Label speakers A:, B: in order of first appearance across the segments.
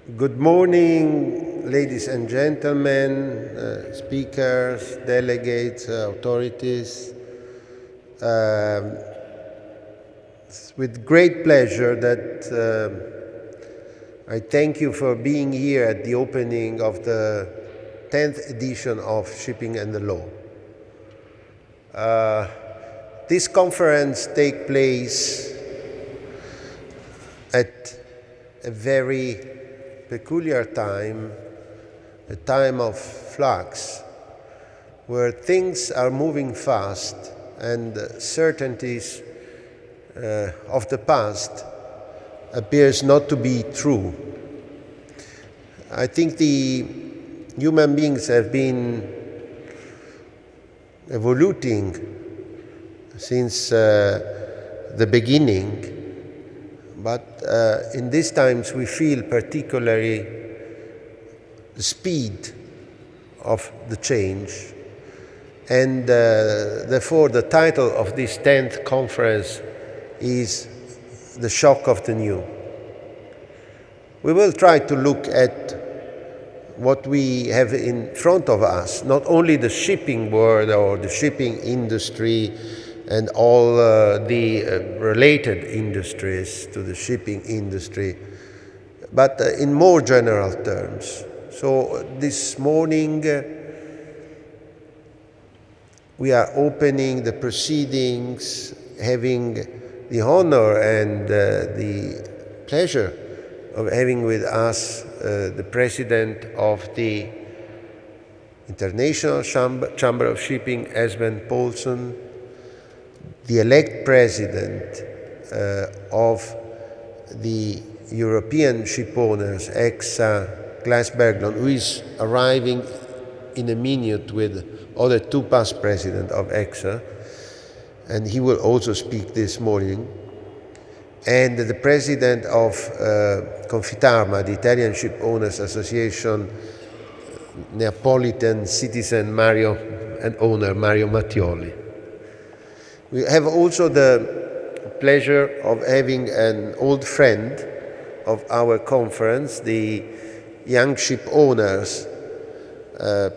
A: Good morning, ladies and gentlemen, speakers, delegates, authorities. It's with great pleasure that I thank you for being here at the opening of the 10th edition of Shipping and the Law. This conference takes place at a very peculiar time, a time of flux, where things are moving fast and certainties of the past appears not to be true. I think the human beings have been evolving since the beginning. But in these times, we feel particularly the speed of the change. And therefore, the title of this 10th conference is The Shock of the New. We will try to look at what we have in front of us, not only the shipping world or the shipping industry, and all the related industries to the shipping industry, but in more general terms. So this morning we are opening the proceedings, having the honor and the pleasure of having with us the president of the International Chamber of Shipping, Esben Paulson, the elect president of the European Ship Owners, EXA, Glass Berglund, who is arriving in a minute with other two past presidents of EXA, and he will also speak this morning, and the president of Confitarma, the Italian Ship Owners Association, Neapolitan citizen and owner Mario Mattioli. We have also the pleasure of having an old friend of our conference, the Young Ship Owners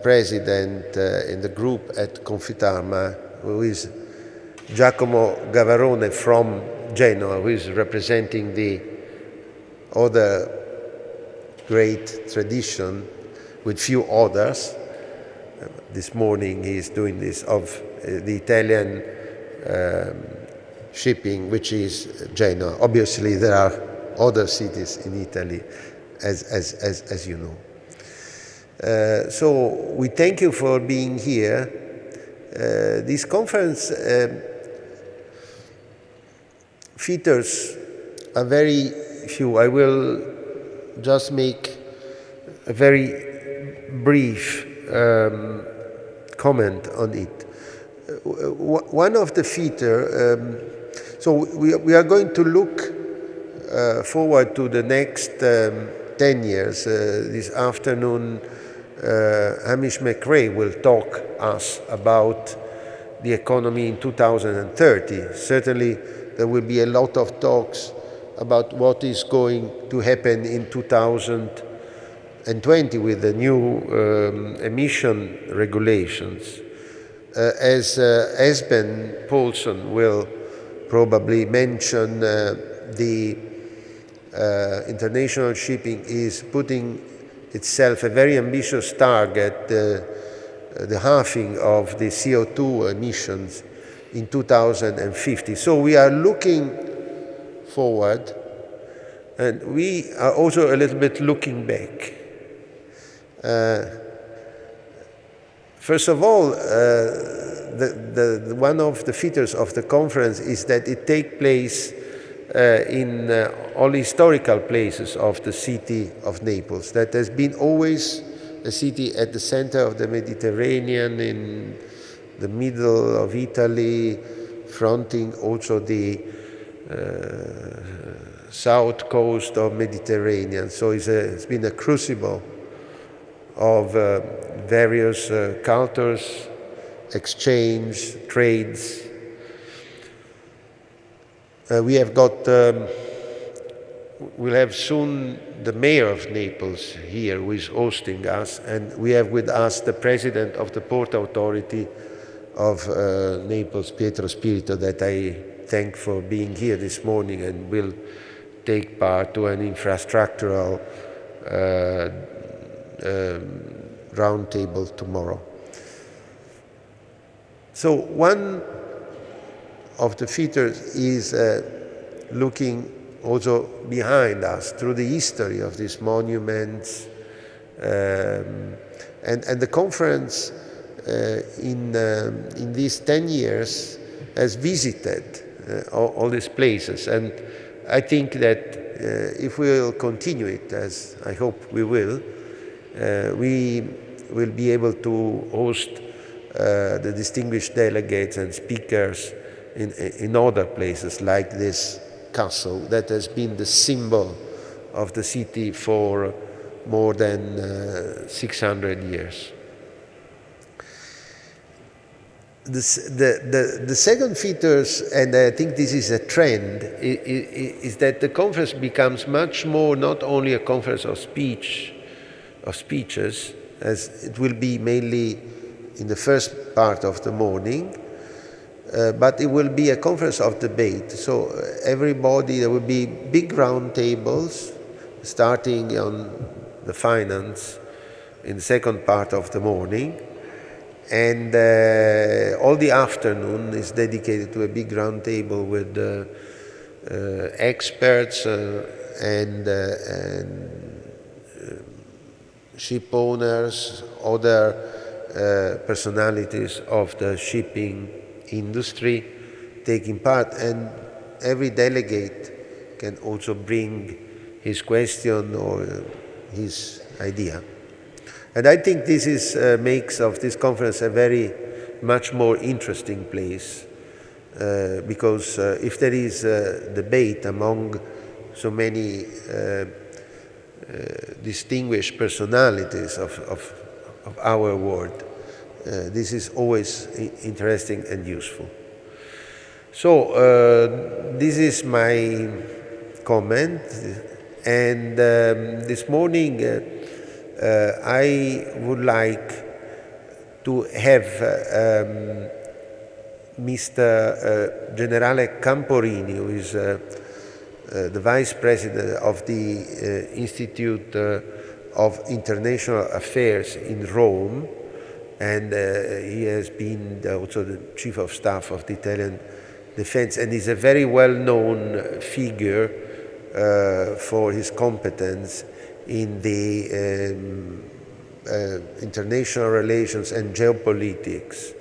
A: president in the group at Confitarma, who is Giacomo Gavarone from Genoa, who is representing the other great tradition with few others. This morning he is doing this of the Italian shipping, which is Genoa. Obviously, there are other cities in Italy, as you know. So we thank you for being here. This conference features a very few. I will just make a very brief comment on it. One of the features, so we are going to look forward to the next 10 years. This afternoon, Hamish McRae will talk us about the economy in 2030. Certainly, there will be a lot of talks about what is going to happen in 2020 with the new emission regulations. As Esben Paulson will probably mention, the international shipping is putting itself a very ambitious target, the halving of the CO2 emissions in 2050. So we are looking forward, and we are also a little bit looking back. First of all, one of the features of the conference is that it takes place in all historical places of the city of Naples. That has been always a city at the center of the Mediterranean, in the middle of Italy, fronting also the south coast of Mediterranean. So it's been a crucible of various cultures, exchange, trades. We have got we'll have soon the mayor of Naples here who is hosting us, and we have with us the president of the Port Authority of Naples, Pietro Spirito, that I thank for being here this morning and will take part to an infrastructural roundtable tomorrow. So one of the features is looking also behind us through the history of these monuments, and the conference in these 10 years has visited all these places, and I think that if we will continue it, as I hope we will be able to host the distinguished delegates and speakers in other places like this castle that has been the symbol of the city for more than 600 years. The second features, and I think this is a trend, is that the conference becomes much more not only a conference of speeches, as it will be mainly in the first part of the morning, but it will be a conference of debate. So everybody, there will be big round tables starting on the finance in the second part of the morning, and all the afternoon is dedicated to a big round table with experts and ship owners, other personalities of the shipping industry taking part, and every delegate can also bring his question or his idea. And I think this is makes of this conference a very much more interesting place, because if there is debate among so many distinguished personalities of our world, this is always interesting and useful. So this is my comment, and this morning I would like to have Mr. Generale Camporini, who is the Vice President of the Institute of International Affairs in Rome, and he has been also the Chief of Staff of the Italian Defense, and is a very well-known figure for his competence in the international relations and geopolitics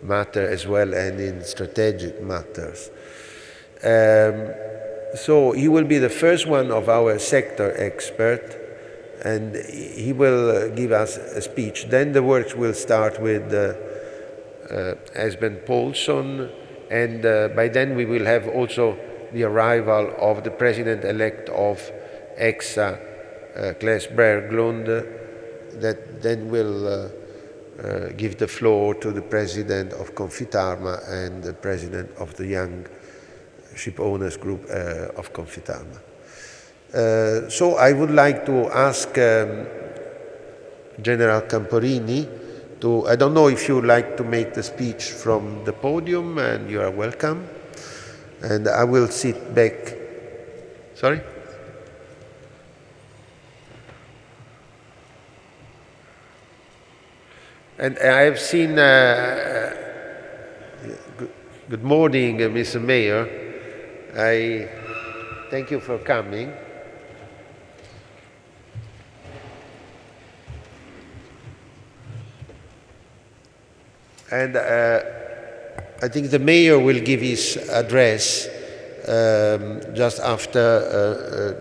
A: matter as well, and in strategic matters. So he will be the first one of our sector expert, and he will give us a speech. Then the works will start with Esben Paulson, and by then we will have also the arrival of the president-elect of EXA, Claes Berglund, that then will give the floor to the president of Confitarma and the president of the Young Ship Owners Group of Confitarma. So I would like to ask General Camporini to, I don't know if you would like to make the speech from the podium, and you are welcome. And I will sit back. Sorry? And I have seen, good morning, Mr. Mayor. I thank you for coming. And I think the mayor will give his address just after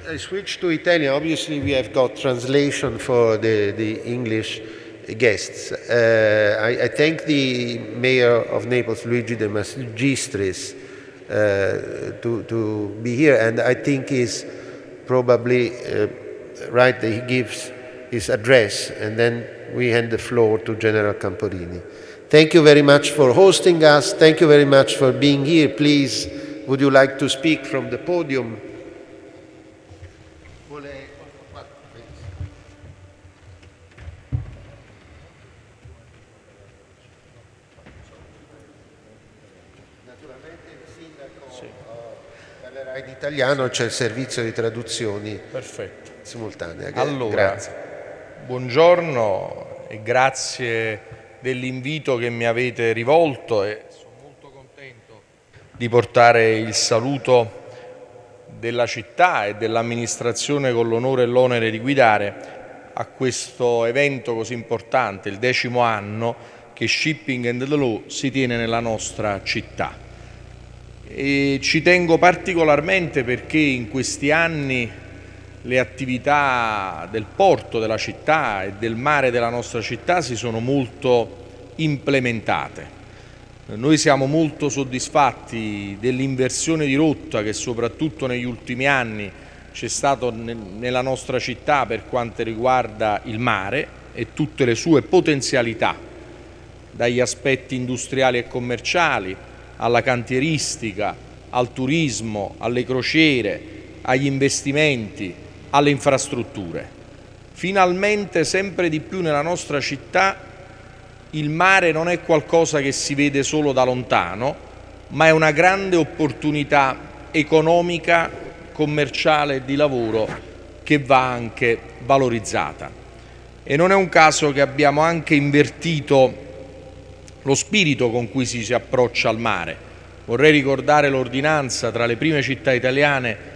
A: I switched to Italian. Obviously, we have got translation for the English guests. I thank the Mayor of Naples, Luigi De Magistris, to be here, and I think is probably right that he gives his address, and then we hand the floor to General Camporini. Thank you very much for hosting us. Thank you very much for being here. Please, would you like to speak from the podium? Naturalmente il sindaco parlerà in italiano, c'è il servizio di traduzioni simultanee.
B: Allora,
A: grazie.
B: Buongiorno e grazie dell'invito che mi avete rivolto, e sono molto contento di portare il saluto della città e dell'amministrazione con l'onore e l'onere di guidare a questo evento così importante, il 10° anno che Shipping and the Law si tiene nella nostra città. E ci tengo particolarmente perché in questi anni le attività del porto della città e del mare della nostra città si sono molto implementate. Noi siamo molto soddisfatti dell'inversione di rotta che soprattutto negli ultimi anni c'è stato nella nostra città per quanto riguarda il mare e tutte le sue potenzialità, dagli aspetti industriali e commerciali alla cantieristica, al turismo, alle crociere, agli investimenti, alle infrastrutture. Finalmente, sempre di più nella nostra città, il mare non è qualcosa che si vede solo da lontano, ma è una grande opportunità economica, commerciale e di lavoro che va anche valorizzata. E non è un caso che abbiamo anche invertito lo spirito con cui si approccia al mare. Vorrei ricordare l'ordinanza tra le prime città italiane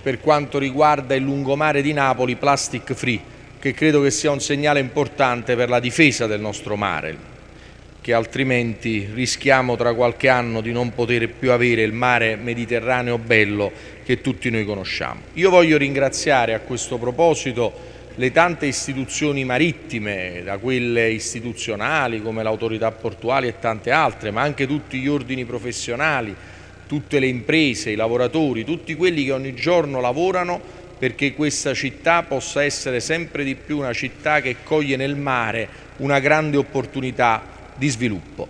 B: per quanto riguarda il lungomare di Napoli, plastic free, che credo che sia un segnale importante per la difesa del nostro mare, che altrimenti rischiamo tra qualche anno di non poter più avere il mare Mediterraneo bello che tutti noi conosciamo. Io voglio ringraziare a questo proposito le tante istituzioni marittime, da quelle istituzionali come l'autorità portuale e tante altre, ma anche tutti gli ordini professionali, tutte le imprese, i lavoratori, tutti quelli che ogni giorno lavorano perché questa città possa essere sempre di più una città che coglie nel mare una grande opportunità di sviluppo.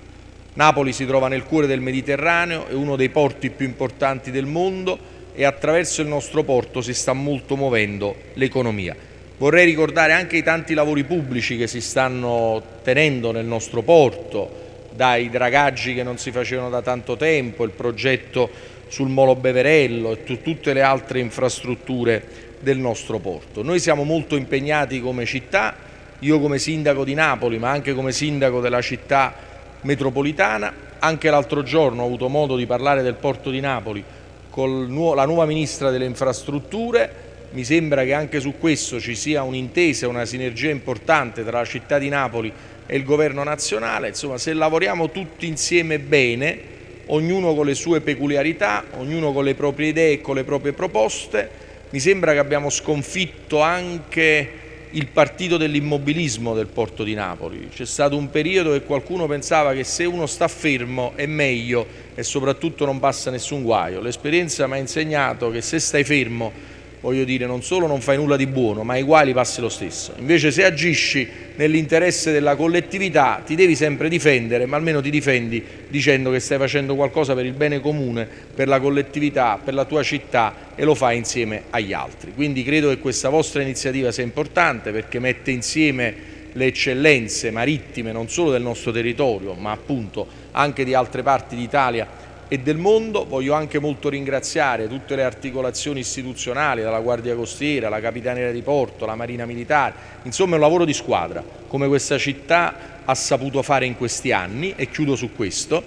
B: Napoli si trova nel cuore del Mediterraneo, è uno dei porti più importanti del mondo e attraverso il nostro porto si sta molto muovendo l'economia. Vorrei ricordare anche i tanti lavori pubblici che si stanno tenendo nel nostro porto, dai dragaggi che non si facevano da tanto tempo, il progetto sul Molo Beverello e tutte le altre infrastrutture del nostro porto. Noi siamo molto impegnati come città, io come sindaco di Napoli, ma anche come sindaco della città metropolitana. Anche l'altro giorno ho avuto modo di parlare del porto di Napoli con la nuova ministra delle infrastrutture. Mi sembra che anche su questo ci sia un'intesa, una sinergia importante tra la città di Napoli e il governo nazionale. Insomma, se lavoriamo tutti insieme bene, ognuno con le sue peculiarità, ognuno con le proprie idee e con le proprie proposte, mi sembra che abbiamo sconfitto anche il partito dell'immobilismo del porto di Napoli. C'è stato un periodo che qualcuno pensava che se uno sta fermo è meglio e soprattutto non passa nessun guaio. L'esperienza mi ha insegnato che se stai fermo, voglio dire, non solo non fai nulla di buono, ma i guai li passi lo stesso. Invece se agisci nell'interesse della collettività ti devi sempre difendere, ma almeno ti difendi dicendo che stai facendo qualcosa per il bene comune, per la collettività, per la tua città e lo fai insieme agli altri. Quindi credo che questa vostra iniziativa sia importante perché mette insieme le eccellenze marittime non solo del nostro territorio, ma appunto anche di altre parti d'Italia e del mondo. Voglio anche molto ringraziare tutte le articolazioni istituzionali, dalla Guardia Costiera, la Capitaneria di Porto, la Marina Militare, insomma è un lavoro di squadra, come questa città ha saputo fare in questi anni, e chiudo su questo.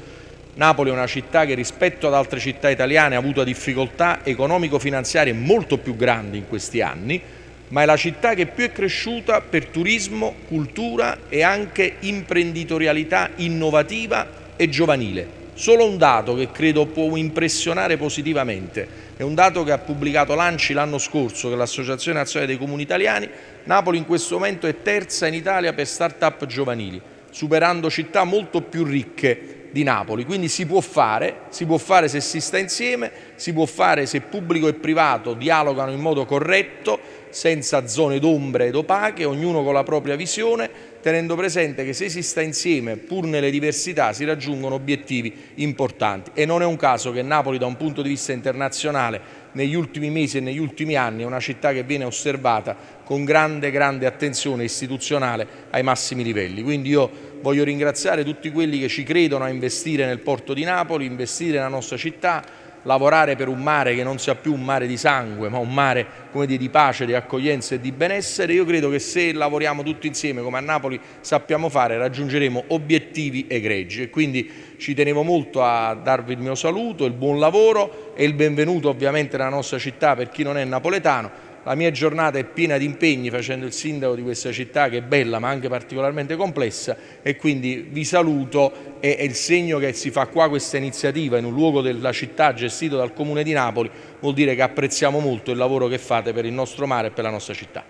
B: Napoli è una città che rispetto ad altre città italiane ha avuto difficoltà economico-finanziarie molto più grandi in questi anni, ma è la città che più è cresciuta per turismo, cultura e anche imprenditorialità innovativa e giovanile. Solo un dato che credo può impressionare positivamente, è un dato che ha pubblicato l'ANCI l'anno scorso, che è l'Associazione Nazionale dei Comuni Italiani. Napoli in questo momento è terza in Italia per start-up giovanili, superando città molto più ricche di Napoli. Quindi si può fare se si sta insieme, si può fare se pubblico e privato dialogano in modo corretto, senza zone d'ombre ed opache, ognuno con la propria visione, tenendo presente che se si sta insieme, pur nelle diversità, si raggiungono obiettivi importanti. E non è un caso che Napoli, da un punto di vista internazionale, negli ultimi mesi e negli ultimi anni è una città che viene osservata con grande attenzione istituzionale ai massimi livelli. Quindi io voglio ringraziare tutti quelli che ci credono a investire nel porto di Napoli, investire nella nostra città, lavorare per un mare che non sia più un mare di sangue, ma un mare, come dire, di pace, di accoglienza e di benessere. Io credo che se lavoriamo tutti insieme, come a Napoli sappiamo fare, raggiungeremo obiettivi egregi. E quindi ci tenevo molto a darvi il mio saluto, il buon lavoro e il benvenuto ovviamente nella nostra città per chi non è napoletano. La mia giornata è piena di impegni facendo il sindaco di questa città che è bella ma anche particolarmente complessa, e quindi vi saluto. E il segno che si fa qua questa iniziativa in un luogo della città gestito dal Comune di Napoli vuol dire che apprezziamo molto il lavoro che fate per il nostro mare e per la nostra città.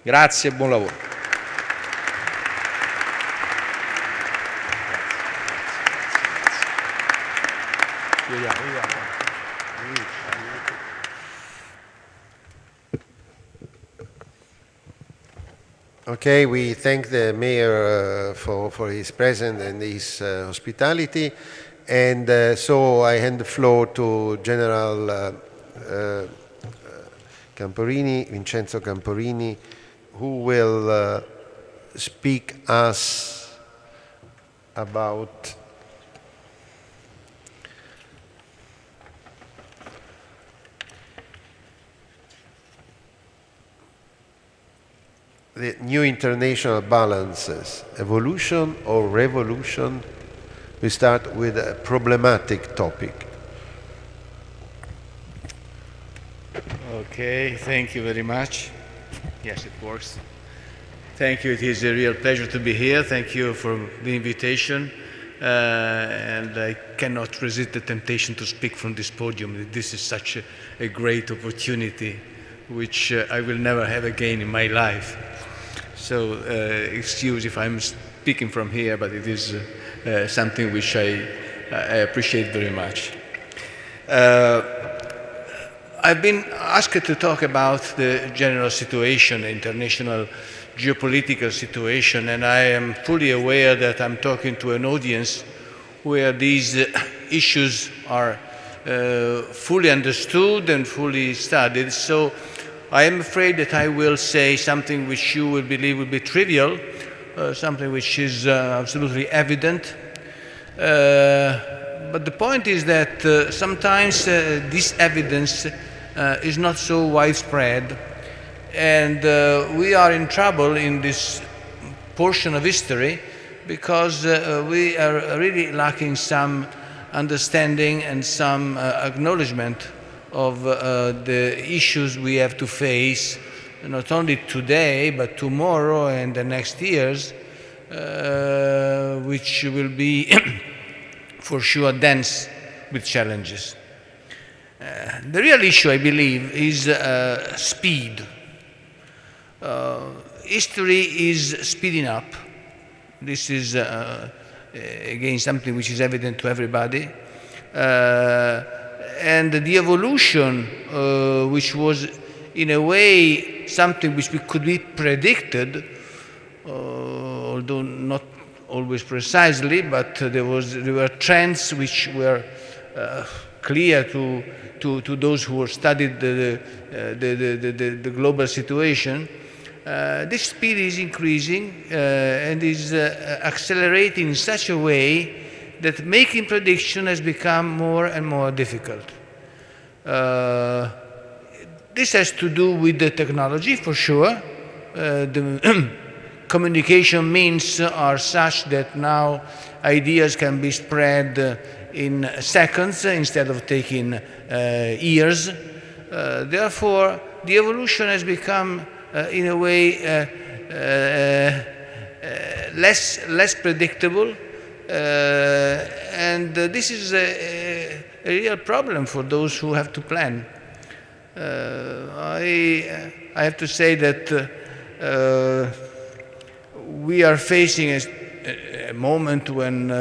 B: Grazie e buon lavoro.
A: Okay, we thank the mayor for his presence and his hospitality, and so I hand the floor to General Vincenzo Camporini, who will speak us about the new international balances, evolution or revolution. We start with a problematic topic.
C: Okay, thank you very much. Yes, it works. Thank you. It is a real pleasure to be here. Thank you for the invitation. And I cannot resist the temptation to speak from this podium. This is such a great opportunity, which I will never have again in my life. So excuse if I'm speaking from here, but it is something which I appreciate very much. I've been asked to talk about the general situation, the international geopolitical situation, and I am fully aware that I'm talking to an audience where these issues are fully understood and fully studied. So I am afraid that I will say something which you will believe will be trivial, something which is absolutely evident. But the point is that sometimes this evidence is not so widespread, and we are in trouble in this portion of history because we are really lacking some understanding and some acknowledgement of the issues we have to face, not only today, but tomorrow and the next years, which will be for sure dense with challenges. The real issue, I believe, is speed. History is speeding up. This is, again, something which is evident to everybody. And the evolution, which was in a way something which could be predicted, although not always precisely, but there were trends which were clear to those who studied the global situation. This speed is increasing and is accelerating in such a way that making prediction has become more and more difficult. This has to do with the technology, for sure. The communication means are such that now ideas can be spread in seconds instead of taking years. Therefore, the evolution has become, in a way, less predictable. And this is a real problem for those who have to plan. I have to say that we are facing a moment when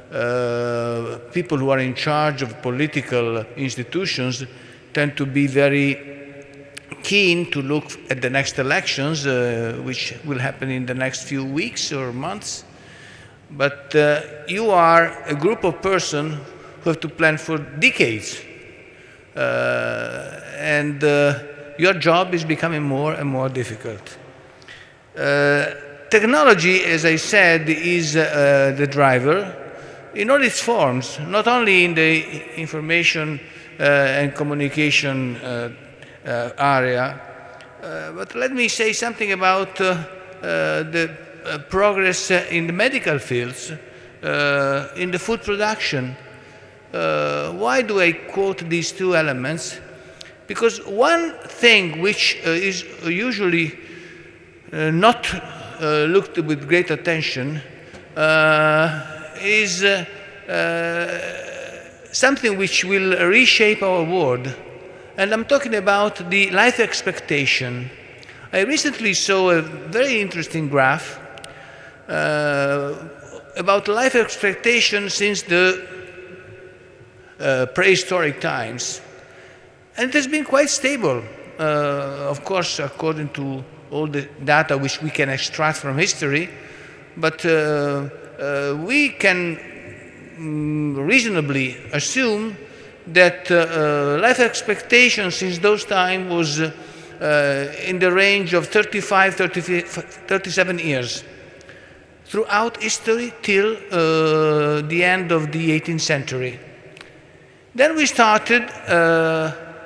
C: people who are in charge of political institutions tend to be very keen to look at the next elections, which will happen in the next few weeks or months. But you are a group of persons who have to plan for decades. And your job is becoming more and more difficult. Technology, as I said, is the driver in all its forms, not only in the information and communication area, but let me say something about the progress in the medical fields, in the food production. Why do I quote these two elements? Because one thing which is usually not looked with great attention is something which will reshape our world. And I'm talking about the life expectation. I recently saw a very interesting graph about life expectation since the prehistoric times. And it has been quite stable, of course, according to all the data which we can extract from history, but we can reasonably assume that life expectation since those times was in the range of 37 years throughout history till the end of the 18th century. Then we started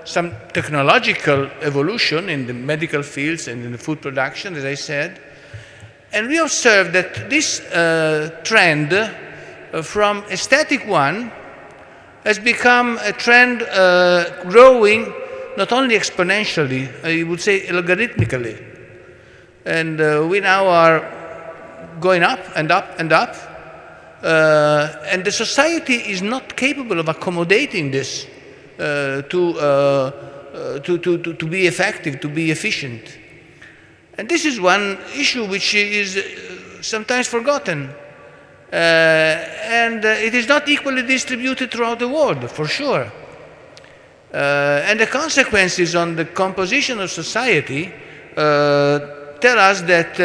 C: some technological evolution in the medical fields and in the food production, as I said, and we observed that this trend from a static one has become a trend growing not only exponentially, I would say logarithmically. And we now are going up and up and up. And the society is not capable of accommodating this to be effective, to be efficient. And this is one issue which is sometimes forgotten. And it is not equally distributed throughout the world, for sure. And the consequences on the composition of society tell us that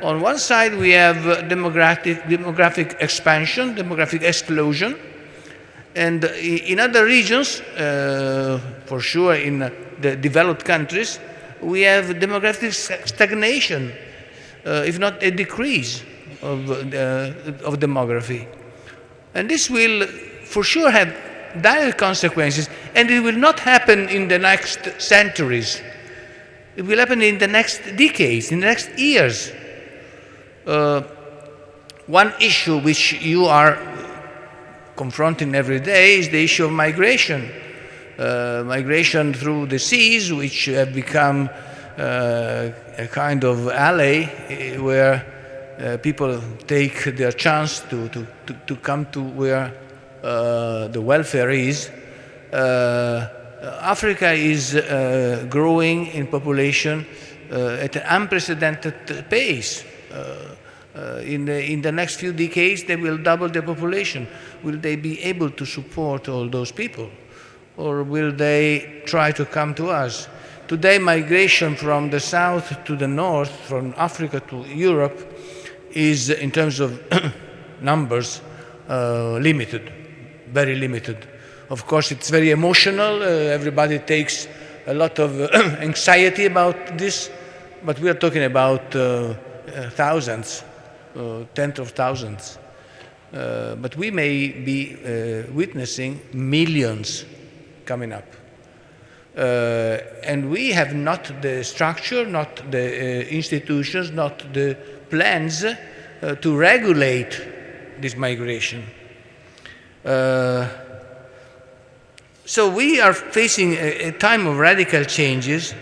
C: on one side we have demographic expansion, demographic explosion, and in other regions, for sure in the developed countries, we have demographic stagnation, if not a decrease of demography. And this will for sure have dire consequences, and it will not happen in the next centuries. It will happen in the next decades, in the next years. One issue which you are confronting every day is the issue of migration. Migration through the seas, which have become a kind of alley where people take their chance to come to where the welfare is. Africa is growing in population at an unprecedented pace. In the next few decades, they will double their population. Will they be able to support all those people? Or will they try to come to us? Today, migration from the south to the north, from Africa to Europe, is, in terms of numbers, limited, very limited. Of course, it's very emotional. Everybody takes a lot of anxiety about this, but we are talking about thousands, tens of thousands. But we may be witnessing millions coming up. And we have not the structure, not the institutions, not the plans to regulate this migration. So we are facing a time of radical changes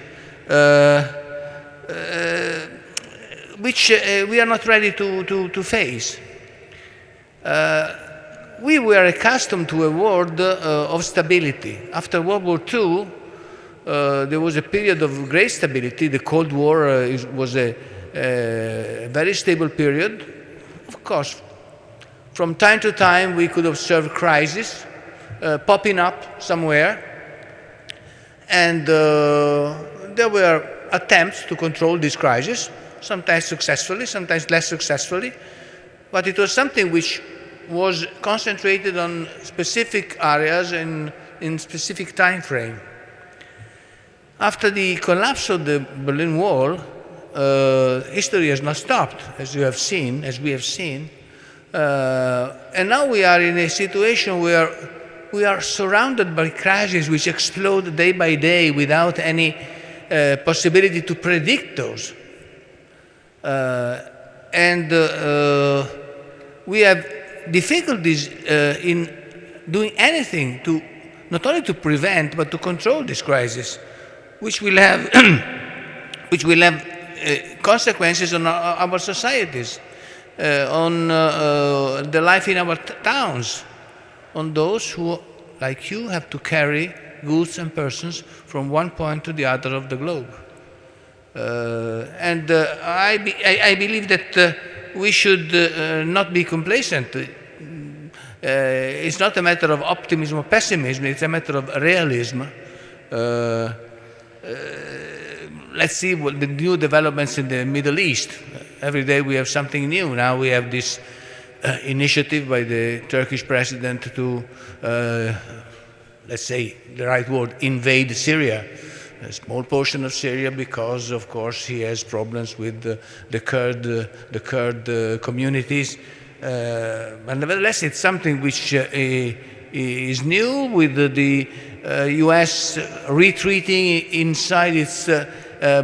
C: which we are not ready to face. We were accustomed to a world of stability. After World War II, there was a period of great stability. The Cold War was a very stable period. Of course, From time to time, we could observe crises popping up somewhere, and there were attempts to control this crisis, sometimes successfully, sometimes less successfully, but it was something which was concentrated on specific areas in specific time frame. After the collapse of the Berlin Wall, history has not stopped, as we have seen, and now we are in a situation where we are surrounded by crises which explode day by day without any possibility to predict those. And we have difficulties in doing anything to not only to prevent but to control this crisis, which will have consequences on our societies, on the life in our towns, on those who, like you, have to carry goods and persons from one point to the other of the globe. I believe that we should not be complacent. It's not a matter of optimism or pessimism, it's a matter of realism. Let's see what the new developments in the Middle East. Every day we have something new. Now we have this initiative by the Turkish president to, let's say the right word, invade Syria. A small portion of Syria because, of course, he has problems with the Kurd communities. But nevertheless, it's something which is new, with the US retreating inside its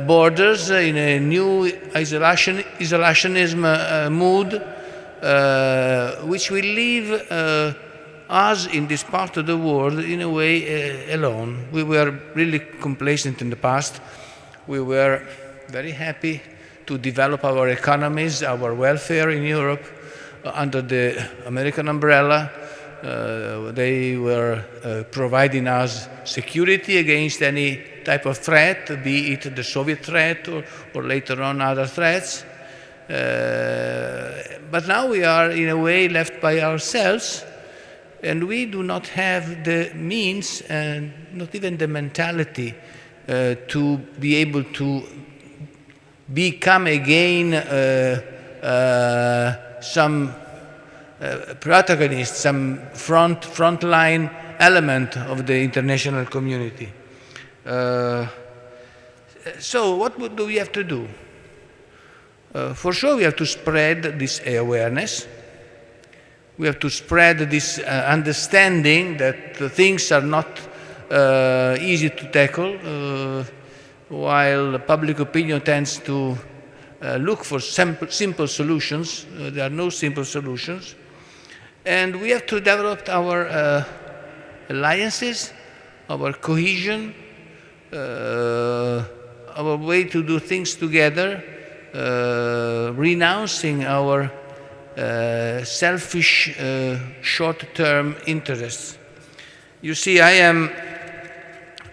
C: borders in a new isolationism mood, which will leave us in this part of the world in a way alone. We were really complacent in the past. We were very happy to develop our economies, our welfare in Europe under the American umbrella. They were providing us security against any type of threat, be it the Soviet threat or later on other threats. But now we are in a way left by ourselves, and we do not have the means and not even the mentality to be able to become again some protagonist, some frontline element of the international community. So what do we have to do? For sure, we have to spread this awareness. We have to spread this understanding that things are not easy to tackle, while public opinion tends to look for simple solutions. There are no simple solutions. And we have to develop our alliances, our cohesion, our way to do things together, renouncing our selfish short-term interests. You see, I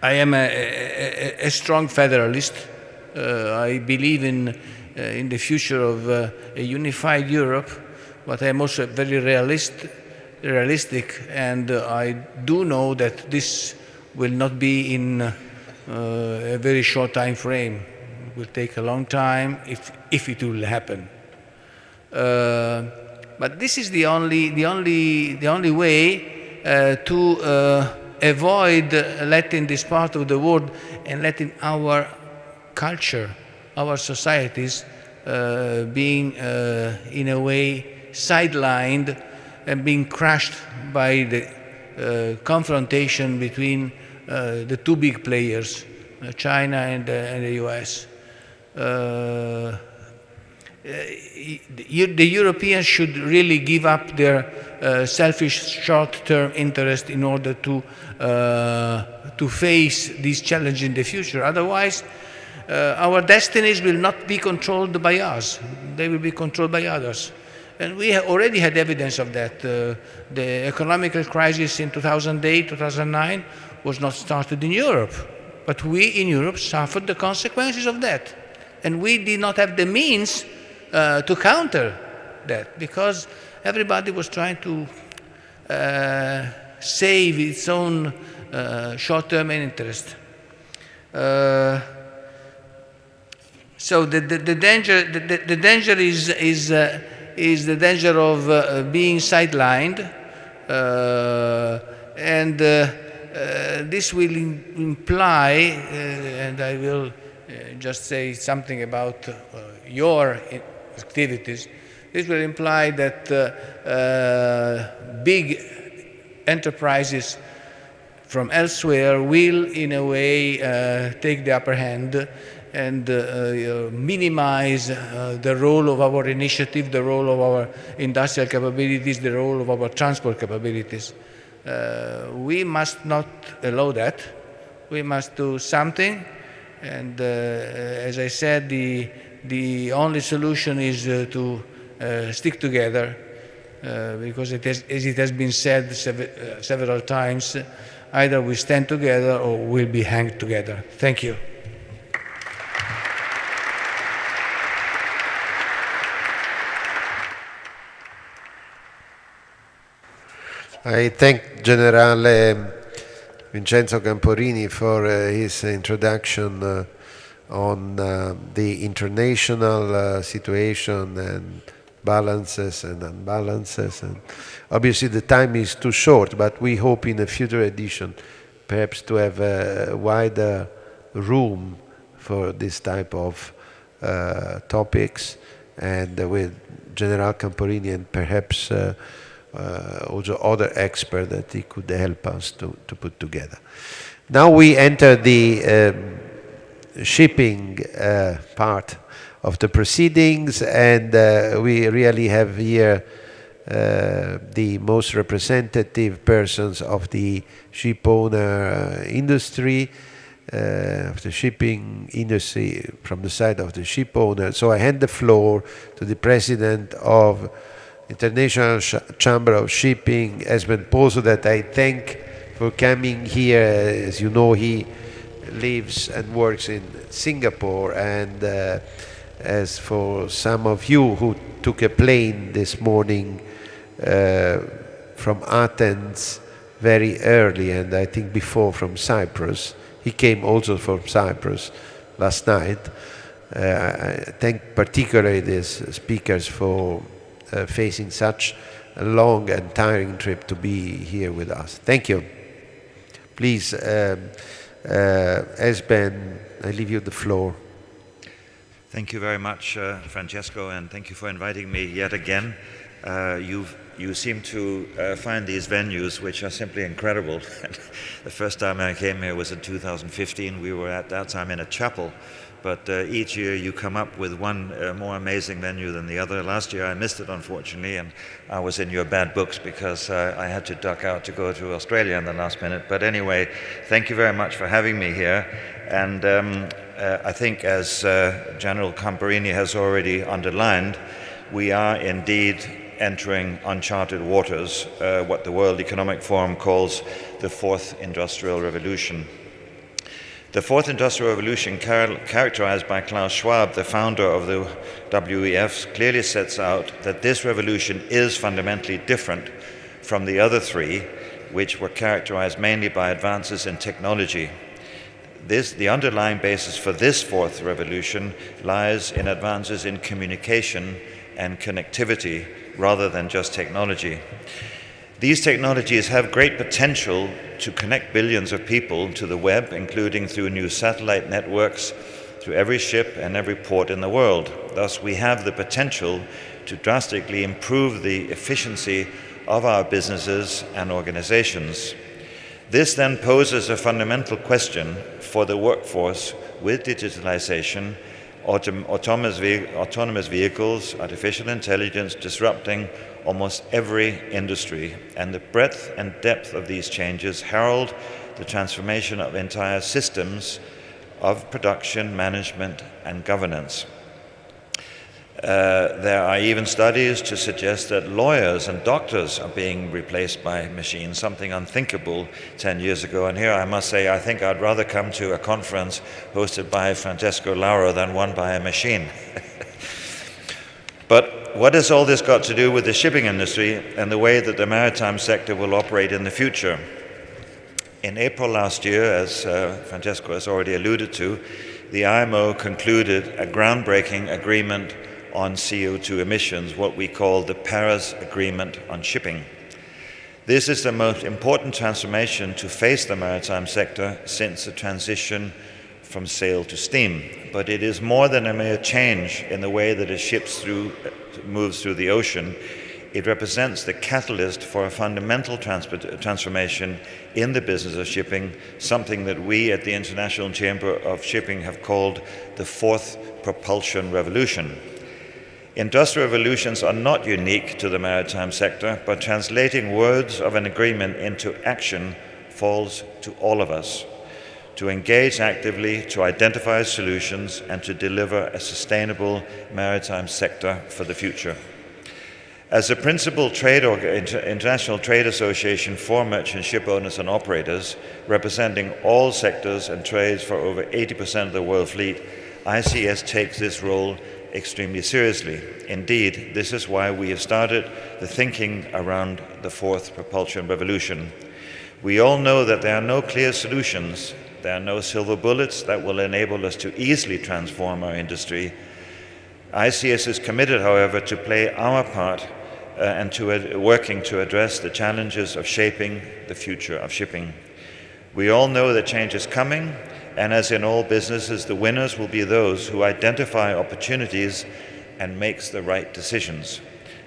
C: am a strong federalist. I believe in the future of a unified Europe, but I am also very realistic, and I do know that this will not be in a very short time frame. It will take a long time if it will happen. But this is the only way to avoid letting this part of the world and letting our culture, our societies, being in a way sidelined and being crushed by the confrontation between the two big players, China and the US. The Europeans should really give up their selfish short-term interest in order to face these challenges in the future. Otherwise, our destinies will not be controlled by us. They will be controlled by others. And we have already had evidence of that. The economic crisis in 2008, 2009 was not started in Europe. But we in Europe suffered the consequences of that. And we did not have the means to counter that, because everybody was trying to save its own short-term interest. So the danger is the danger of being sidelined, and this will imply, and I will just say something about your activities. This will imply that big enterprises from elsewhere will, in a way, take the upper hand and minimize the role of our initiative, the role of our industrial capabilities, the role of our transport capabilities. We must not allow that. We must do something, and as I said, the only solution is to stick together, because as it has been said several times, either we stand together or we'll be hanged together. Thank you.
A: I thank Generale Vincenzo Camporini for his introduction on the international situation and balances and unbalances. And obviously the time is too short, but we hope in a future edition perhaps to have a wider room for this type of topics, and with General Camporini and perhaps also other experts that he could help us to put together. Now we enter the shipping part of the proceedings, and we really have here the most representative persons of the ship owner industry, of the shipping industry from the side of the ship owner. So I hand the floor to the president of International Chamber of Shipping, Esben Pozo, that I thank for coming here. As you know, he lives and works in Singapore, and as for some of you who took a plane this morning from Athens very early, and I think before from Cyprus, he came also from Cyprus last night. I thank particularly these speakers for facing such a long and tiring trip to be here with us. Thank you. Please, Esben, I leave you the floor.
D: Thank you very much, Francesco, and thank you for inviting me yet again. You seem to find these venues, which are simply incredible. The first time I came here was in 2015. We were at that time in a chapel. But each year you come up with one more amazing venue than the other. Last year I missed it, unfortunately, and I was in your bad books because I had to duck out to go to Australia in the last minute. But anyway, thank you very much for having me here. And I think, as General Camporini has already underlined, we are indeed entering uncharted waters, what the World Economic Forum calls the Fourth Industrial Revolution. The Fourth Industrial Revolution, characterized by Klaus Schwab, the founder of the WEF, clearly sets out that this revolution is fundamentally different from the other three, which were characterized mainly by advances in technology. The underlying basis for this fourth revolution lies in advances in communication and connectivity rather than just technology. These technologies have great potential to connect billions of people to the web, including through new satellite networks, through every ship and every port in the world. Thus, we have the potential to drastically improve the efficiency of our businesses and organizations. This then poses a fundamental question for the workforce with digitalization, autonomous vehicles, artificial intelligence disrupting almost every industry, and the breadth and depth of these changes herald the transformation of entire systems of production, management, and governance. There are even studies to suggest that lawyers and doctors are being replaced by machines, something unthinkable 10 years ago. And here I must say, I think I'd rather come to a conference hosted by Francesco Lauro than one by a machine. But what has all this got to do with the shipping industry and the way that the maritime sector will operate in the future? In April last year, as Francesco has already alluded to, the IMO concluded a groundbreaking agreement on CO2 emissions, what we call the Paris Agreement on Shipping. This is the most important transformation to face the maritime sector since the transition from sail to steam. But it is more than a mere change in the way that a ship moves through the ocean. It represents the catalyst for a fundamental transformation in the business of shipping, something that we at the International Chamber of Shipping have called the fourth propulsion revolution. Industrial revolutions are not unique to the maritime sector, but translating words of an agreement into action falls to all of us. To engage actively, to identify solutions, and to deliver a sustainable maritime sector for the future. As the principal international trade association for merchant ship owners and operators, representing all sectors and trades for over 80% of the world fleet, ICS takes this role extremely seriously. Indeed, this is why we have started the thinking around the fourth propulsion revolution. We all know that there are no clear solutions. There are no silver bullets that will enable us to easily transform our industry. ICS is committed, however, to play our part and to working to address the challenges of shaping the future of shipping. We all know that change is coming, and as in all businesses, the winners will be those who identify opportunities and makes the right decisions.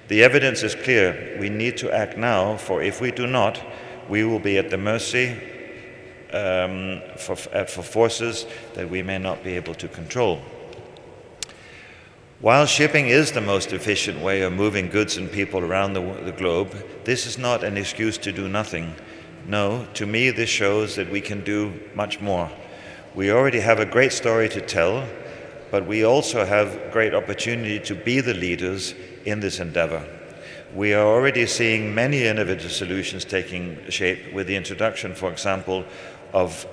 D: The evidence is clear. We need to act now, for if we do not, we will be at the mercy for forces that we may not be able to control. While shipping is the most efficient way of moving goods and people around the globe, this is not an excuse to do nothing. No, to me this shows that we can do much more. We already have a great story to tell, but we also have great opportunity to be the leaders in this endeavor. We are already seeing many innovative solutions taking shape with the introduction, for example, of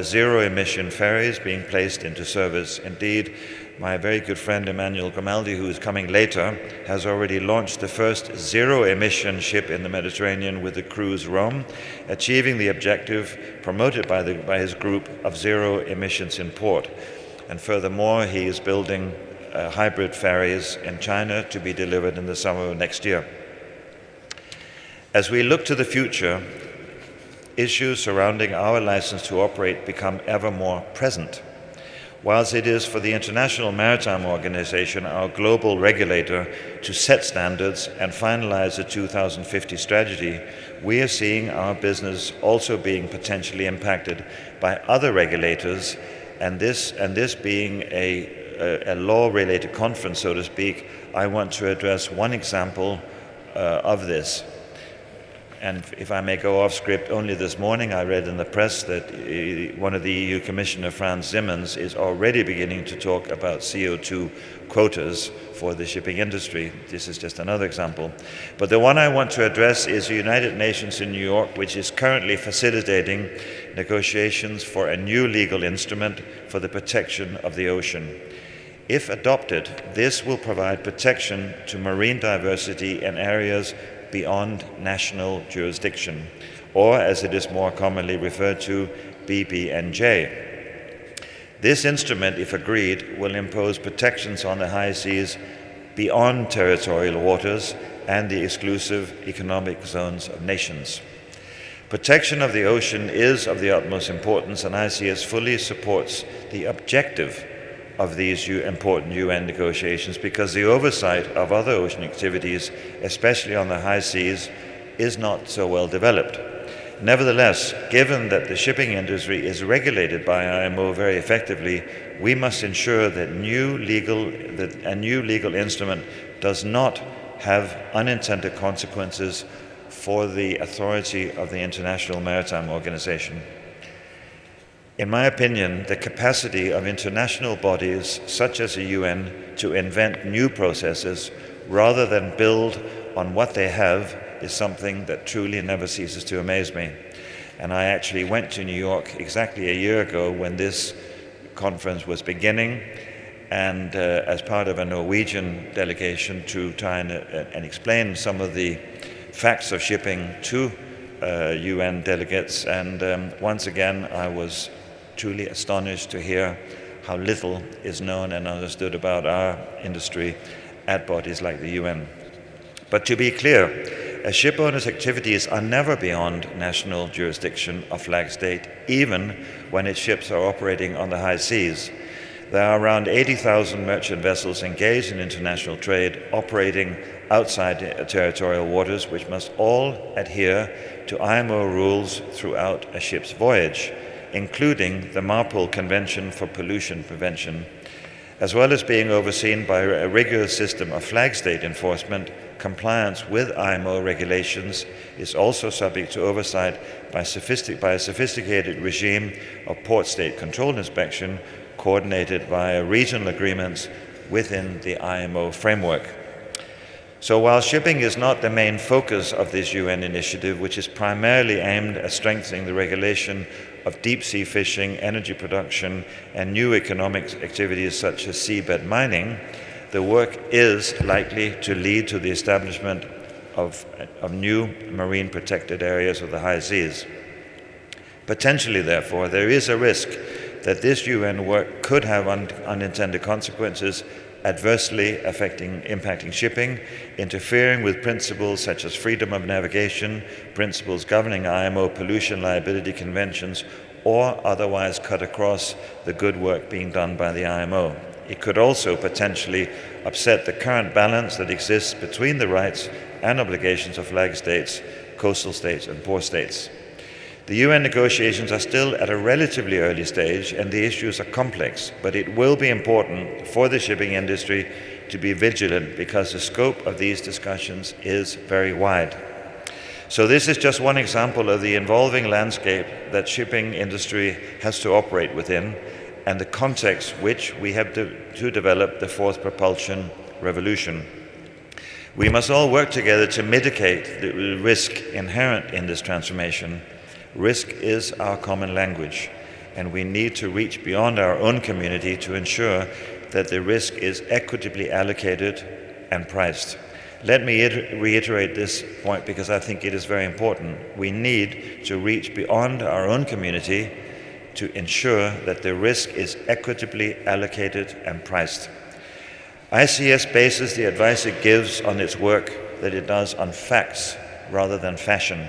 D: zero-emission ferries being placed into service. Indeed, my very good friend Emmanuel Grimaldi, who is coming later, has already launched the first zero-emission ship in the Mediterranean with the cruise Rome, achieving the objective promoted by his group of zero emissions in port. And furthermore, he is building hybrid ferries in China to be delivered in the summer of next year. As we look to the future, issues surrounding our license to operate become ever more present. Whilst it is for the International Maritime Organization, our global regulator, to set standards and finalize the 2050 strategy, we are seeing our business also being potentially impacted by other regulators, and this being a law-related conference, so to speak, I want to address one example of this. And if I may go off script, only this morning I read in the press that one of the EU Commissioner, Frans Timmermans, is already beginning to talk about CO2 quotas for the shipping industry. This is just another example. But the one I want to address is the United Nations in New York, which is currently facilitating negotiations for a new legal instrument for the protection of the ocean. If adopted, this will provide protection to marine diversity in areas beyond national jurisdiction, or as it is more commonly referred to, BBNJ. This instrument, if agreed, will impose protections on the high seas beyond territorial waters and the exclusive economic zones of nations. Protection of the ocean is of the utmost importance, and ICS fully supports the objective of these important UN negotiations, because the oversight of other ocean activities, especially on the high seas, is not so well developed. Nevertheless, given that the shipping industry is regulated by IMO very effectively, we must ensure that a new legal instrument does not have unintended consequences for the authority of the International Maritime Organization. In my opinion, the capacity of international bodies such as the UN to invent new processes rather than build on what they have is something that truly never ceases to amaze me. And I actually went to New York exactly a year ago when this conference was beginning, and as part of a Norwegian delegation to try and explain some of the facts of shipping to UN delegates. And once again, I was truly astonished to hear how little is known and understood about our industry at bodies like the UN. But to be clear, a ship owner's activities are never beyond national jurisdiction of flag state, even when its ships are operating on the high seas. There are around 80,000 merchant vessels engaged in international trade operating outside territorial waters, which must all adhere to IMO rules throughout a ship's voyage, including the MARPOL Convention for Pollution Prevention. As well as being overseen by a rigorous system of flag state enforcement, compliance with IMO regulations is also subject to oversight by a sophisticated regime of port state control inspection coordinated via regional agreements within the IMO framework. So while shipping is not the main focus of this UN initiative, which is primarily aimed at strengthening the regulation of deep-sea fishing, energy production, and new economic activities such as seabed mining, the work is likely to lead to the establishment of new marine protected areas of the high seas. Potentially, therefore, there is a risk that this UN work could have unintended consequences adversely impacting shipping, interfering with principles such as freedom of navigation, principles governing IMO pollution liability conventions, or otherwise cut across the good work being done by the IMO. It could also potentially upset the current balance that exists between the rights and obligations of flag states, coastal states, and port states. The UN negotiations are still at a relatively early stage and the issues are complex, but it will be important for the shipping industry to be vigilant because the scope of these discussions is very wide. So this is just one example of the evolving landscape that shipping industry has to operate within and the context which we have to develop the fourth propulsion revolution. We must all work together to mitigate the risk inherent in this transformation. Risk is our common language, and we need to reach beyond our own community to ensure that the risk is equitably allocated and priced. Let me reiterate this point because I think it is very important. We need to reach beyond our own community to ensure that the risk is equitably allocated and priced. ICS bases the advice it gives on its work that it does on facts rather than fashion.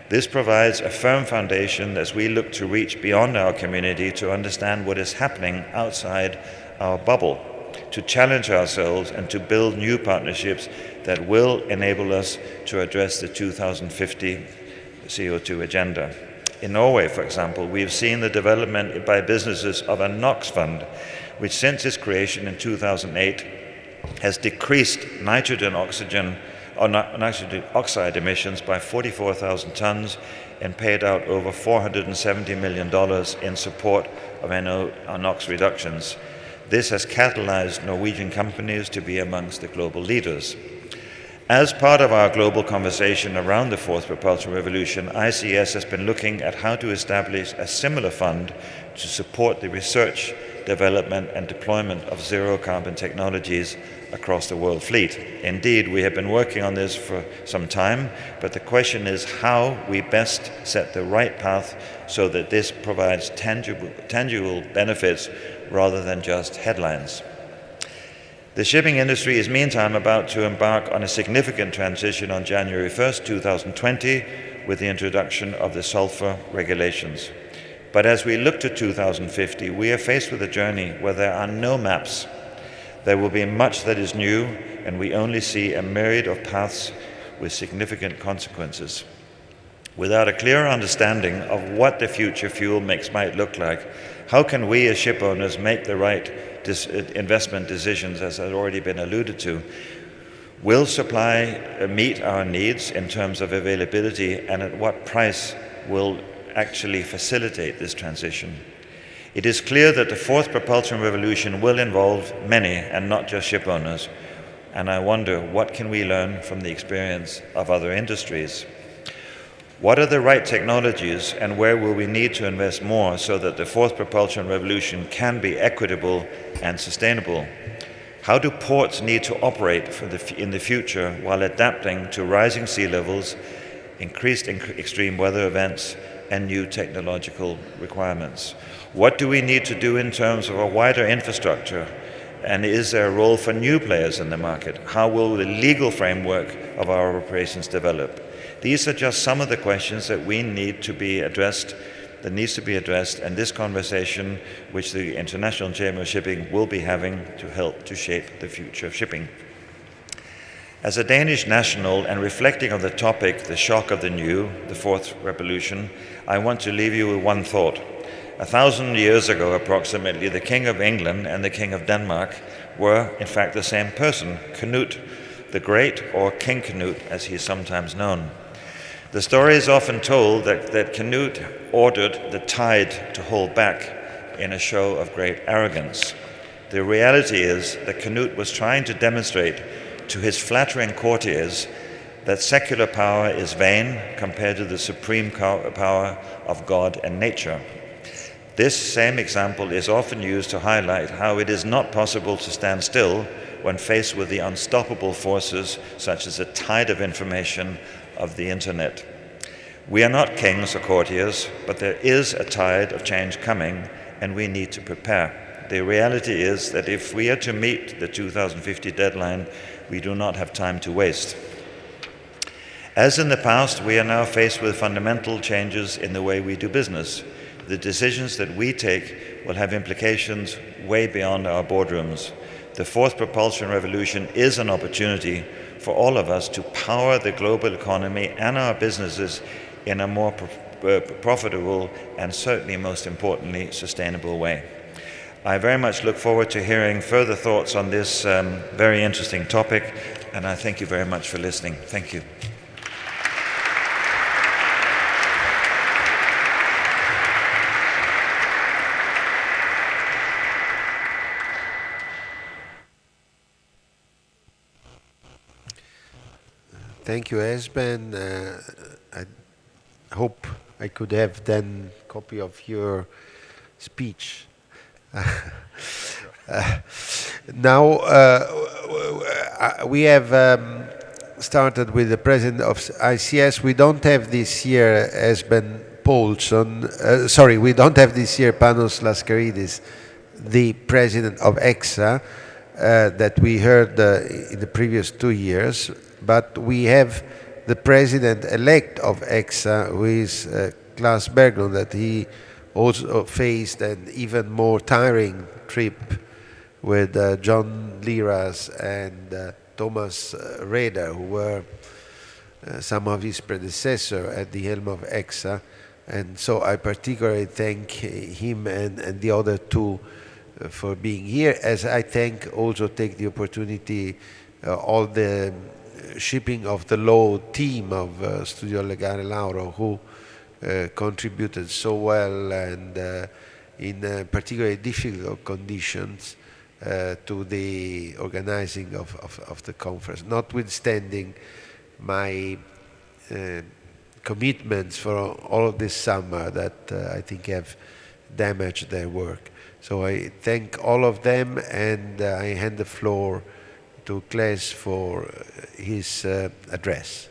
D: This provides a firm foundation as we look to reach beyond our community to understand what is happening outside our bubble, to challenge ourselves and to build new partnerships that will enable us to address the 2050 CO2 agenda. In Norway, for example, we've seen the development by businesses of a NOx fund, which since its creation in 2008 has decreased nitrogen oxide emissions by 44,000 tons and paid out over $470 million in support of NOx reductions. This has catalyzed Norwegian companies to be amongst the global leaders. As part of our global conversation around the fourth propulsion revolution, ICS has been looking at how to establish a similar fund to support the research, development and deployment of zero-carbon technologies across the world fleet. Indeed, we have been working on this for some time, but the question is how we best set the right path so that this provides tangible benefits rather than just headlines. The shipping industry is meantime about to embark on a significant transition on January 1st, 2020, with the introduction of the sulfur regulations. But as we look to 2050, we are faced with a journey where there are no maps. There will be much that is new, and we only see a myriad of paths with significant consequences. Without a clear understanding of what the future fuel mix might look like, how can we as ship owners make the right investment decisions, as has already been alluded to? Will supply meet our needs in terms of availability, and at what price will actually facilitate this transition? It is clear that the fourth propulsion revolution will involve many and not just ship owners, and I wonder what can we learn from the experience of other industries. What are the right technologies, and where will we need to invest more so that the fourth propulsion revolution can be equitable and sustainable? How do ports need to operate in the future while adapting to rising sea levels, increased extreme weather events, and new technological requirements? What do we need to do in terms of a wider infrastructure? And is there a role for new players in the market? How will the legal framework of our operations develop? These are just some of the questions that needs to be addressed, and this conversation, which the International Chamber of Shipping will be having to help to shape the future of shipping. As a Danish national and reflecting on the topic, the shock of the new, the fourth revolution, I want to leave you with one thought. 1,000 years ago, approximately, the King of England and the King of Denmark were, in fact, the same person, Canute the Great, or King Canute, as he is sometimes known. The story is often told that Canute ordered the tide to hold back in a show of great arrogance. The reality is that Canute was trying to demonstrate to his flattering courtiers that secular power is vain compared to the supreme power of God and nature. This same example is often used to highlight how it is not possible to stand still when faced with the unstoppable forces such as the tide of information of the internet. We are not kings or courtiers, but there is a tide of change coming, and we need to prepare. The reality is that if we are to meet the 2050 deadline, we do not have time to waste. As in the past, we are now faced with fundamental changes in the way we do business. The decisions that we take will have implications way beyond our boardrooms. The fourth propulsion revolution is an opportunity for all of us to power the global economy and our businesses in a more profitable and certainly most importantly sustainable way. I very much look forward to hearing further thoughts on this very interesting topic, and I thank you very much for listening. Thank you.
A: Thank you, Esben. I hope I could have then a copy of your speech. Now we have started with the president of ICS. We don't have this year Esben Paulson. We don't have this year Panos Laskaridis, the president of EXA, that we heard in the previous 2 years. But we have the president-elect of EXA, who is Claes Berglund, that he also faced an even more tiring trip with John Liras and Thomas Raeder, who were some of his predecessors at the helm of EXA. And so I particularly thank him and the other two for being here, as I take the opportunity all the shipping of the law team of Studio Legale Lauro, who contributed so well and in particularly difficult conditions to the organizing of the conference, notwithstanding my commitments for all of this summer that I think have damaged their work. So I thank all of them, and I hand the floor to Claes for his address.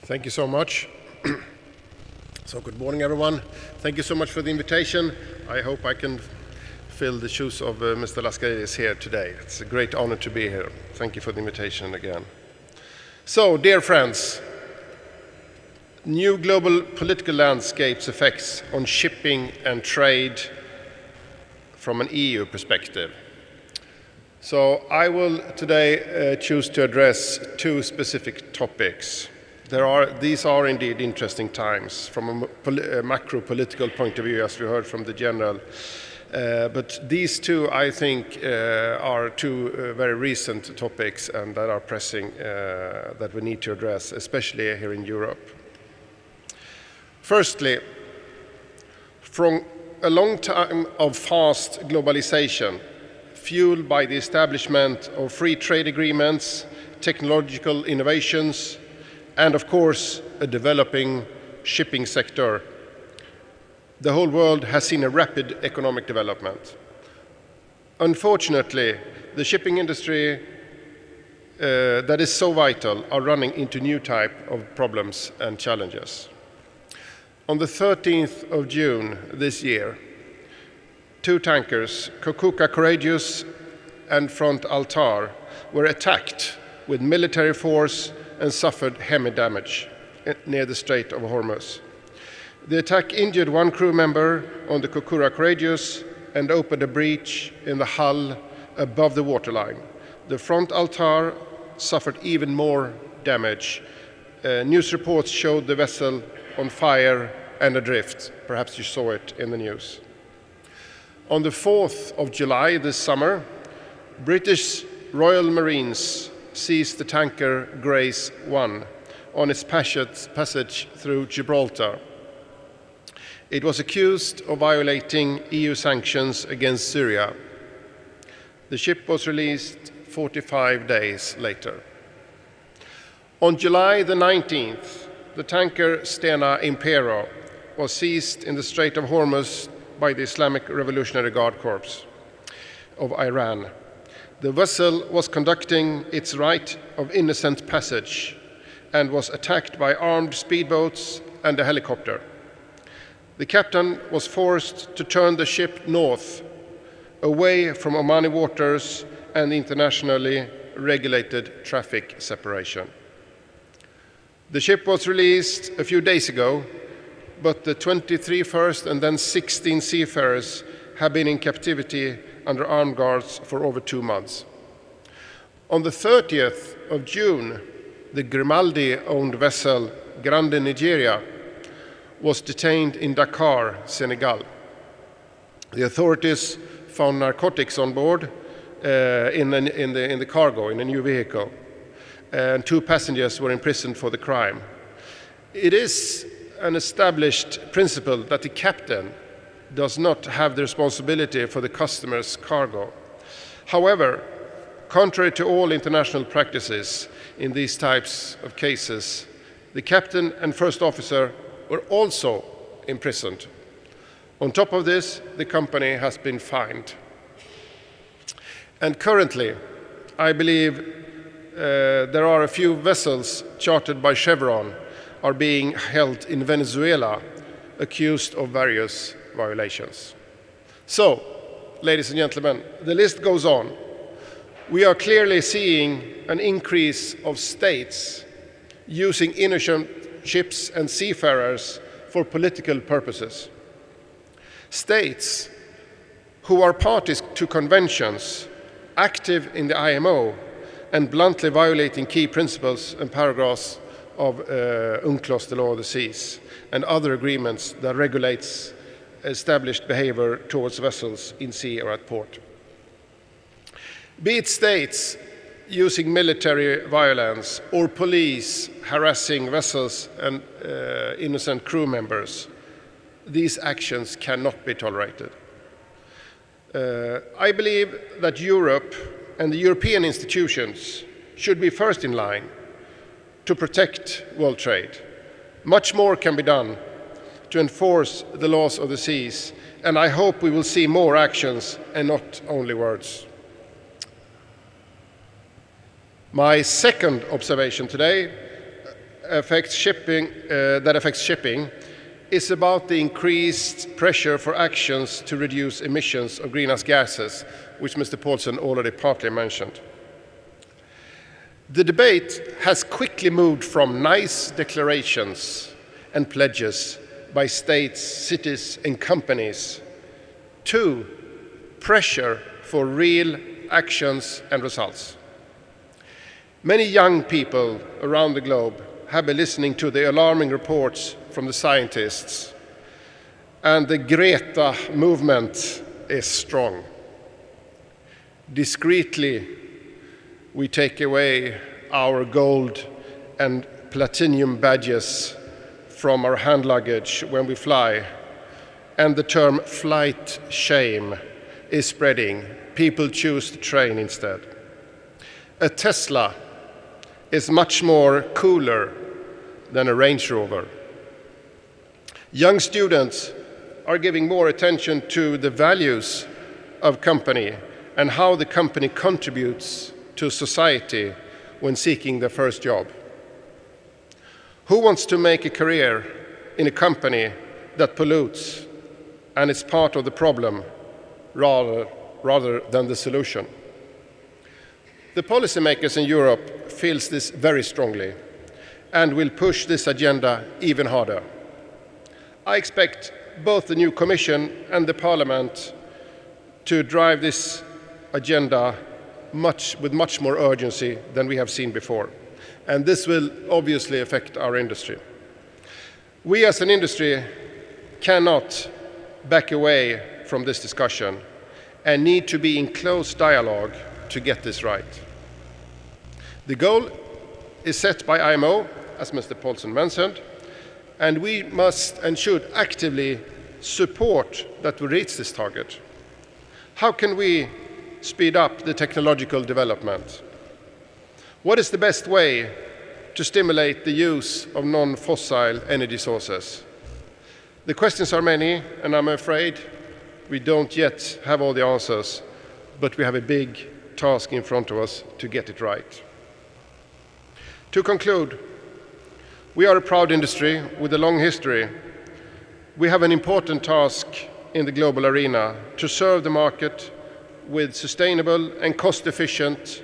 E: Thank you so much. So good morning, everyone. Thank you so much for the invitation. I hope I can fill the shoes of Mr. Laskaridis here today. It's a great honor to be here. Thank you for the invitation again. So, dear friends, new global political landscape's effects on shipping and trade from an EU perspective. So I will today choose to address two specific topics. These are indeed interesting times from a macro political point of view, as we heard from the general. But these two, I think, are two very recent topics and that are pressing, that we need to address, especially here in Europe. Firstly, from a long time of fast globalization, fueled by the establishment of free trade agreements, technological innovations, and of course a developing shipping sector. The whole world has seen a rapid economic development. Unfortunately, the shipping industry that is so vital are running into new type of problems and challenges. On the 13th of June this year, 2 tankers, Kokuka Courageous and Front Altar, were attacked with military force and suffered heavy damage near the Strait of Hormuz. The attack injured 1 crew member on the Kokuka Courageous and opened a breach in the hull above the waterline. The Front Altar suffered even more damage. News reports showed the vessel on fire and adrift. Perhaps you saw it in the news. On the 4th of July this summer, British Royal Marines seized the tanker Grace 1 on its passage through Gibraltar. It was accused of violating EU sanctions against Syria. The ship was released 45 days later. On July the 19th, the tanker Stena Impero was seized in the Strait of Hormuz by the Islamic Revolutionary Guard Corps of Iran. The vessel was conducting its right of innocent passage and was attacked by armed speedboats and a helicopter. The captain was forced to turn the ship north, away from Omani waters and internationally regulated traffic separation. The ship was released a few days ago, but the 23 first and then 16 seafarers have been in captivity under armed guards for over 2 months. On the 30th of June, the Grimaldi-owned vessel Grande Nigeria was detained in Dakar, Senegal. The authorities found narcotics on board in the cargo, in a new vehicle, and 2 passengers were imprisoned for the crime. It is an established principle that the captain does not have the responsibility for the customer's cargo. However, contrary to all international practices in these types of cases, the captain and first officer were also imprisoned. On top of this, the company has been fined. And currently, I believe there are a few vessels chartered by Chevron are being held in Venezuela, accused of various violations. So, ladies and gentlemen, the list goes on. We are clearly seeing an increase of states using innocent ships and seafarers for political purposes. States who are parties to conventions, active in the IMO, and bluntly violating key principles and paragraphs of UNCLOS, the law of the seas, and other agreements that regulates established behavior towards vessels in sea or at port. Be it states using military violence or police harassing vessels and innocent crew members, these actions cannot be tolerated. I believe that Europe and the European institutions should be first in line to protect world trade. Much more can be done to enforce the laws of the seas, and I hope we will see more actions and not only words. My second observation today affects shipping is about the increased pressure for actions to reduce emissions of greenhouse gases, which Mr. Paulson already partly mentioned. The debate has quickly moved from nice declarations and pledges by states, cities, and companies to pressure for real actions and results. Many young people around the globe have been listening to the alarming reports from the scientists, and the Greta movement is strong. Discreetly, we take away our gold and platinum badges from our hand luggage when we fly, and the term flight shame is spreading. People choose the train instead. A Tesla is much more cooler than a Range Rover. Young students are giving more attention to the values of company and how the company contributes to society when seeking their first job. Who wants to make a career in a company that pollutes and is part of the problem rather than the solution? The policymakers in Europe feel this very strongly and will push this agenda even harder. I expect both the new Commission and the Parliament to drive this agenda with much more urgency than we have seen before. And this will obviously affect our industry. We as an industry cannot back away from this discussion and need to be in close dialogue to get this right. The goal is set by IMO, as Mr. Paulson mentioned, and we must and should actively support that we reach this target. How can we speed up the technological development? What is the best way to stimulate the use of non-fossil energy sources? The questions are many, and I'm afraid we don't yet have all the answers, but we have a big task in front of us to get it right. To conclude, we are a proud industry with a long history. We have an important task in the global arena to serve the market with sustainable and cost-efficient,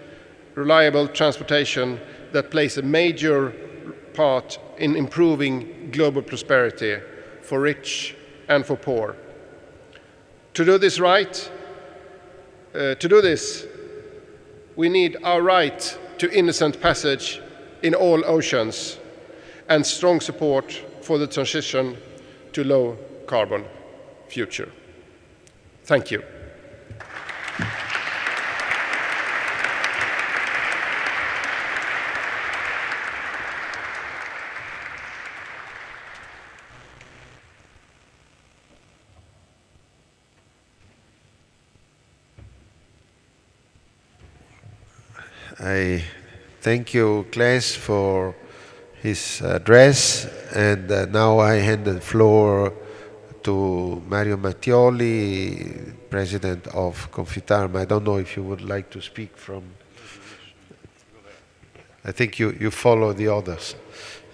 E: reliable transportation that plays a major part in improving global prosperity for rich and for poor. To do this right, we need our right to innocent passage in all oceans and strong support for the transition to low-carbon future. Thank you.
A: I thank you, Claes, for his address, and now I hand the floor to Mario Mattioli, President of Confitarma. I don't know if you would like to speak from... I think you follow the others.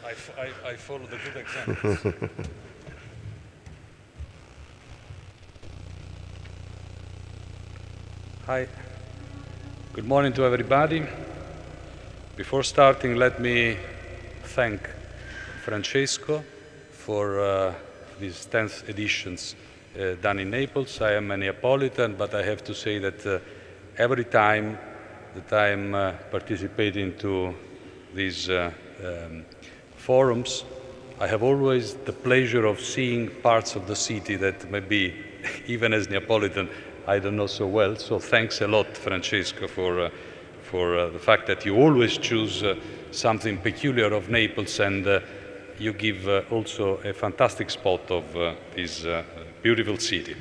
F: I follow the good examples. Hi. Good morning to everybody. Before starting, let me thank Francesco for these 10th editions done in Naples. I am a Neapolitan, but I have to say that every time that I am participating to these forums, I have always the pleasure of seeing parts of the city that maybe, even as Neapolitan, I don't know so well. So thanks a lot, Francesco, for the fact that you always choose something peculiar of Naples, and you give also a fantastic spot of this beautiful city.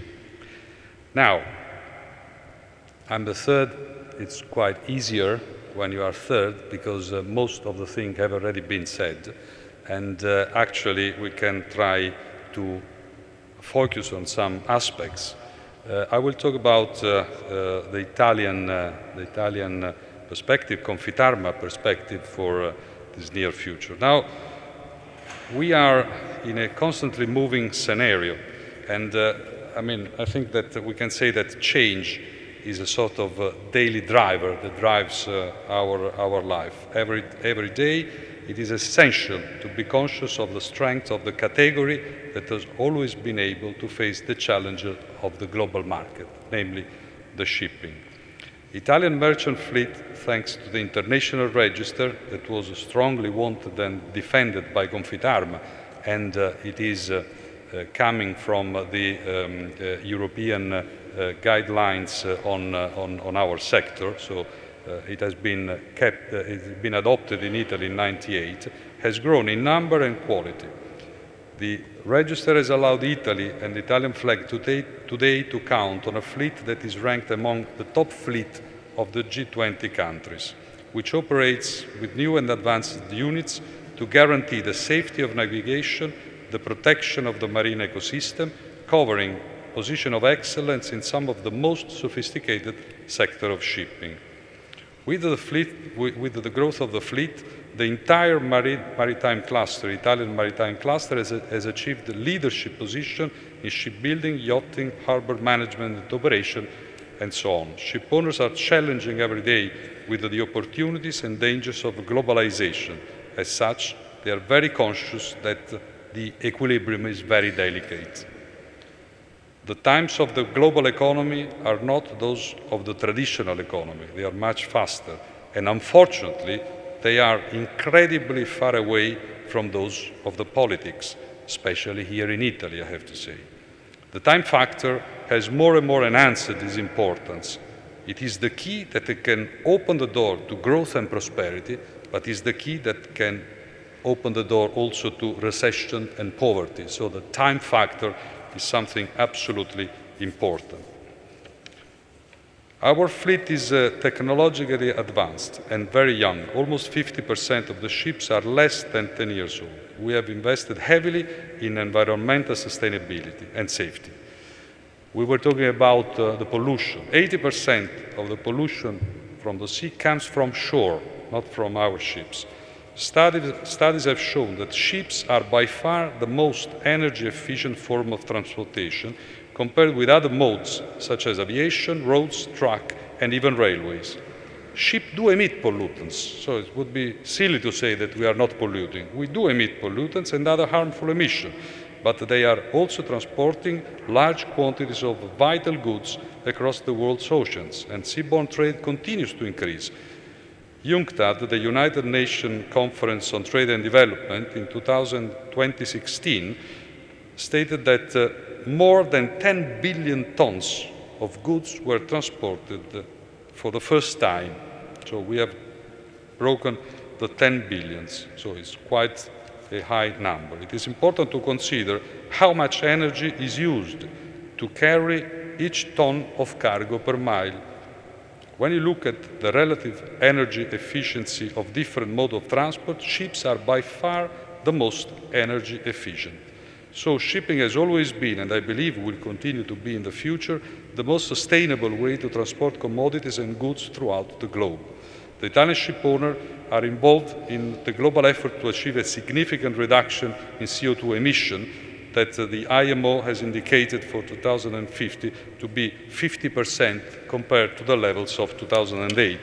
F: Now, I'm the third. It's quite easier when you are third because most of the things have already been said, and actually we can try to focus on some aspects. I will talk about the Italian perspective, Confitarma perspective for this near future. Now, we are in a constantly moving scenario, and I think that we can say that change is a sort of daily driver that drives our life. Every day, it is essential to be conscious of the strength of the category that has always been able to face the challenges of the global market, namely the shipping. Italian merchant fleet, thanks to the international register that was strongly wanted and defended by Confitarma, and it is coming from the European guidelines on our sector, so it has been adopted in Italy in '98, has grown in number and quality. The register has allowed Italy and the Italian flag today to count on a fleet that is ranked among the top fleet of the G20 countries, which operates with new and advanced units to guarantee the safety of navigation, the protection of the marine ecosystem, covering position of excellence in some of the most sophisticated sector of shipping. With the growth of the fleet, the entire maritime cluster, Italian maritime cluster, has achieved the leadership position in shipbuilding, yachting, harbor management and operation, and so on. Ship owners are challenging every day with the opportunities and dangers of globalization. As such, they are very conscious that the equilibrium is very delicate. The times of the global economy are not those of the traditional economy. They are much faster. And unfortunately, they are incredibly far away from those of the politics, especially here in Italy, I have to say. The time factor has more and more enhanced its importance. It is the key that it can open the door to growth and prosperity, but is the key that can open the door also to recession and poverty. So the time factor is something absolutely important. Our fleet is technologically advanced and very young. Almost 50% of the ships are less than 10 years old. We have invested heavily in environmental sustainability and safety. We were talking about the pollution. 80% of the pollution from the sea comes from shore, not from our ships. Studies have shown that ships are by far the most energy efficient form of transportation compared with other modes such as aviation, roads, truck, and even railways. Ships do emit pollutants, so it would be silly to say that we are not polluting. We do emit pollutants and other harmful emissions, but they are also transporting large quantities of vital goods across the world's oceans, and seaborne trade continues to increase. UNCTAD, the United Nations Conference on Trade and Development, in 2016, stated that more than 10 billion tons of goods were transported for the first time. So we have broken the 10 billions, so it's quite a high number. It is important to consider how much energy is used to carry each ton of cargo per mile. When you look at the relative energy efficiency of different modes of transport, ships are by far the most energy efficient. So shipping has always been, and I believe will continue to be in the future, the most sustainable way to transport commodities and goods throughout the globe. The Italian ship owners are involved in the global effort to achieve a significant reduction in CO2 emission that the IMO has indicated for 2050 to be 50% compared to the levels of 2008.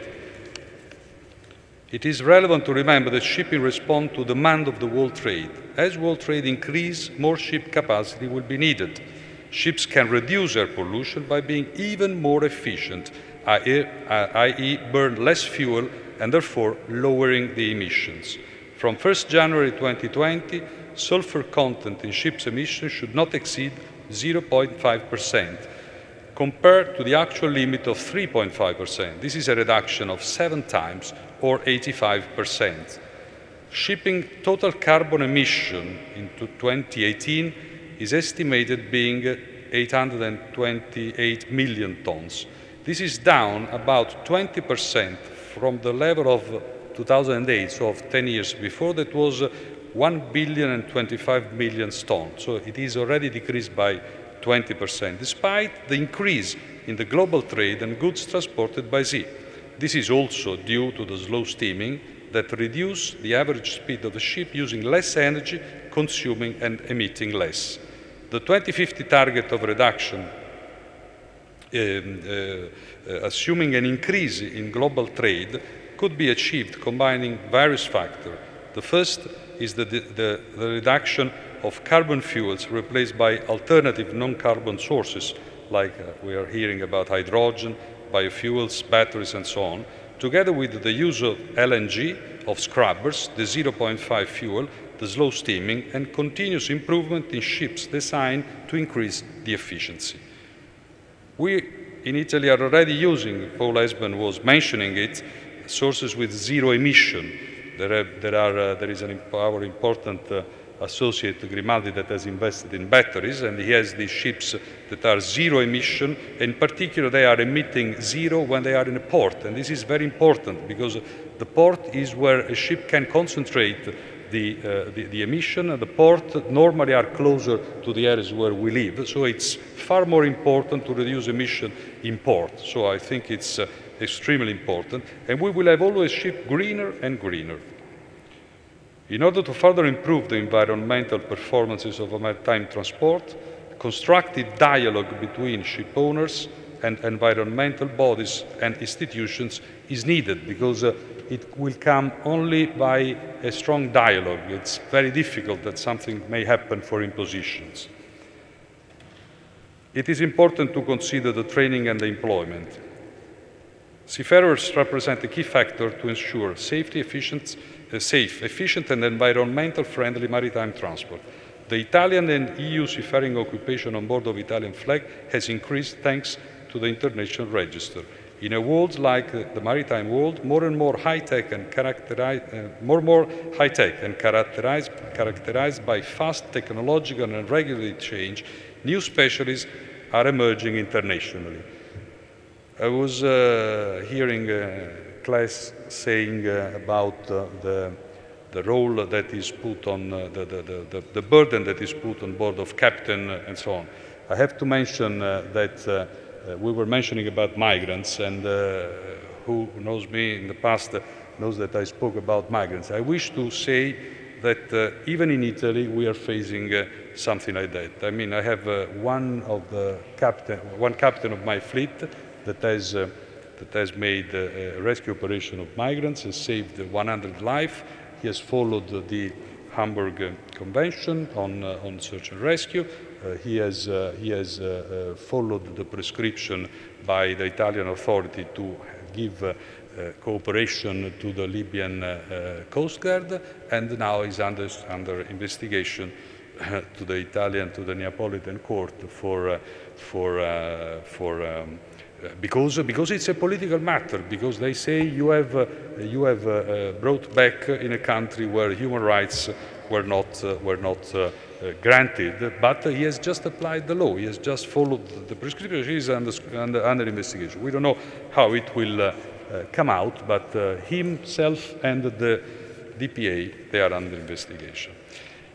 F: It is relevant to remember that shipping responds to demand of the world trade. As world trade increases, more ship capacity will be needed. Ships can reduce air pollution by being even more efficient, i.e. burn less fuel and therefore lowering the emissions. From 1st January 2020, sulfur content in ships' emissions should not exceed 0.5%, compared to the actual limit of 3.5%. This is a reduction of 7 times, or 85%. Shipping total carbon emission in 2018 is estimated being 828 million tons. This is down about 20% from the level of 2008, so of 10 years before, that was 1,025 million tons. So it is already decreased by 20%, despite the increase in the global trade and goods transported by sea. This is also due to the slow steaming that reduces the average speed of the ship using less energy, consuming and emitting less. The 2050 target of reduction, assuming an increase in global trade, could be achieved combining various factors. The first is the reduction of carbon fuels replaced by alternative non-carbon sources, like we are hearing about hydrogen, biofuels, batteries, and so on, together with the use of LNG, of scrubbers, the 0.5 fuel, the slow steaming, and continuous improvement in ships designed to increase the efficiency. We in Italy are already using, Paul Esben was mentioning it, sources with zero emission. There is our important associate Grimaldi that has invested in batteries, and he has these ships that are zero emission. In particular, they are emitting zero when they are in a port, and this is very important because the port is where a ship can concentrate the emission. The port normally are closer to the areas where we live, so it's far more important to reduce emission in port. So I think it's extremely important, and we will have always ship greener and greener. In order to further improve the environmental performances of maritime transport, constructive dialogue between ship owners and environmental bodies and institutions is needed, because it will come only by a strong dialogue. It's very difficult that something may happen for impositions. It is important to consider the training and the employment. Seafarers represent a key factor to ensure safe, efficient and environmental friendly maritime transport. The Italian and EU seafaring occupation on board of Italian flag has increased thanks to the international register. In a world like the maritime world, more and more high-tech and characterized by fast technological and regulatory change, new specialties are emerging internationally. I was hearing a class saying about the role that is put on, the burden that is put on board of captain and so on. I have to mention that we were mentioning about migrants, and who knows me in the past knows that I spoke about migrants. I wish to say that even in Italy we are facing something like that. I mean, I have one captain of my fleet that has made a rescue operation of migrants and saved 100 lives. He has followed the Hamburg Convention on search and rescue. He has followed the prescription by the Italian authority to give cooperation to the Libyan Coast Guard, and now is under investigation to the Neapolitan court because it's a political matter, because they say you have brought back in a country where human rights were not granted, but he has just applied the law. He has just followed the prescription. He is under investigation. We don't know how it will come out, but himself and the DPA, they are under investigation.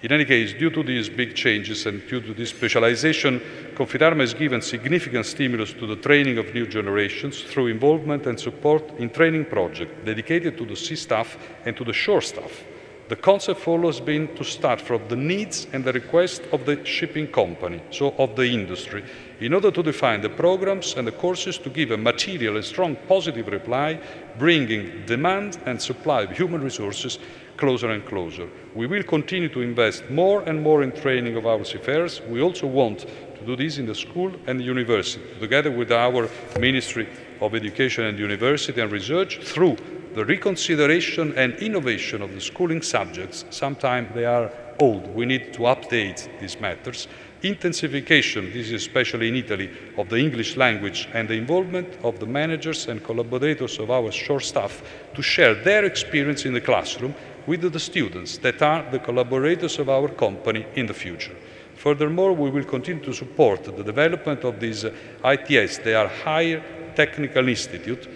F: In any case, due to these big changes and due to this specialization, Confidarma has given significant stimulus to the training of new generations through involvement and support in training projects dedicated to the sea staff and to the shore staff. The concept has always been to start from the needs and the request of the shipping company, so of the industry, in order to define the programs and the courses to give a material and strong positive reply, bringing demand and supply of human resources closer and closer. We will continue to invest more and more in training of our seafarers. We also want to do this in the school and the university, together with our Ministry of Education and University and Research, through the reconsideration and innovation of the schooling subjects. Sometimes they are old. We need to update these matters. Intensification, this is especially in Italy, of the English language and the involvement of the managers and collaborators of our shore staff to share their experience in the classroom with the students that are the collaborators of our company in the future. Furthermore, we will continue to support the development of these ITS. They are Higher Technical Institute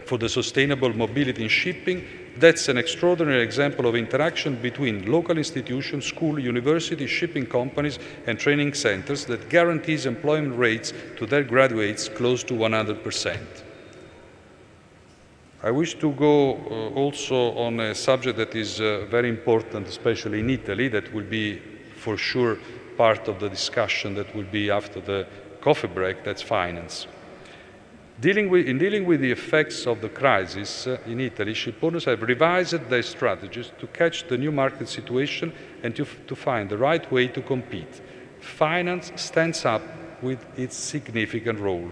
F: for the sustainable mobility in shipping. That's an extraordinary example of interaction between local institutions, school, university, shipping companies and training centers that guarantees employment rates to their graduates close to 100%. I wish to go also on a subject that is very important, especially in Italy, that will be for sure part of the discussion that will be after the coffee break, that's finance. In dealing with the effects of the crisis in Italy, shipowners have revised their strategies to catch the new market situation and to find the right way to compete. Finance stands up with its significant role.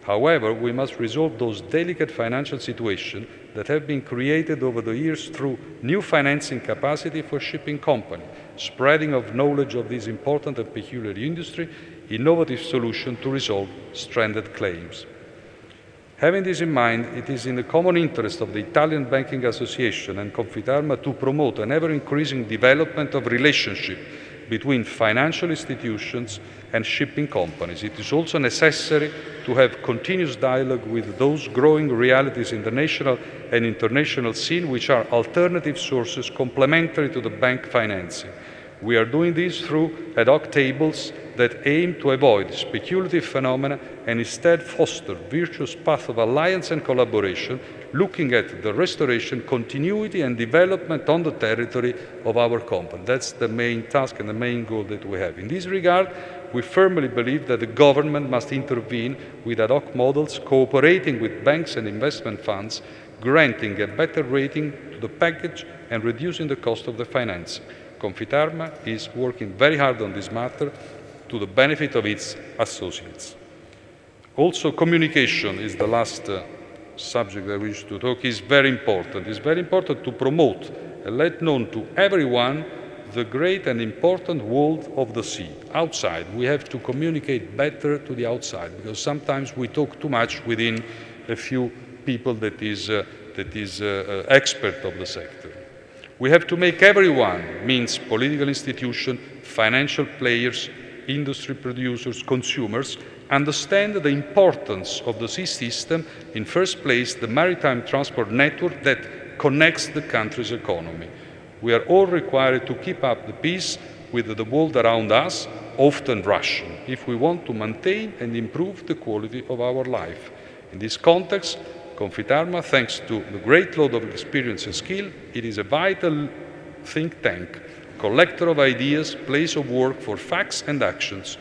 F: However, we must resolve those delicate financial situations that have been created over the years through new financing capacity for shipping companies, spreading of knowledge of this important and peculiar industry, innovative solutions to resolve stranded claims. Having this in mind, it is in the common interest of the Italian Banking Association and Confidarma to promote an ever-increasing development of relationship between financial institutions and shipping companies. It is also necessary to have continuous dialogue with those growing realities in the national and international scene, which are alternative sources complementary to the bank financing. We are doing this through ad hoc tables that aim to avoid speculative phenomena and instead foster virtuous path of alliance and collaboration, looking at the restoration, continuity and development on the territory of our company. That's the main task and the main goal that we have. In this regard, we firmly believe that the government must intervene with ad hoc models, cooperating with banks and investment funds, granting a better rating to the package and reducing the cost of the financing. Confitarma is working very hard on this matter to the benefit of its associates. Also, communication is the last subject that I wish to talk. Is very important. It's very important to promote and let known to everyone the great and important world of the sea. Outside, we have to communicate better to the outside, because sometimes we talk too much within a few people that is expert of the sector. We have to make everyone, means political institutions, financial players, industry producers, consumers, understand the importance of the sea system, in first place the maritime transport network that connects the country's economy. We are all required to keep up the peace with the world around us, often Russian, if we want to maintain and improve the quality of our life. In this context, Confitarma, thanks to the great load of experience and skill, it is a vital think tank, collector of ideas, place of work for facts and actions,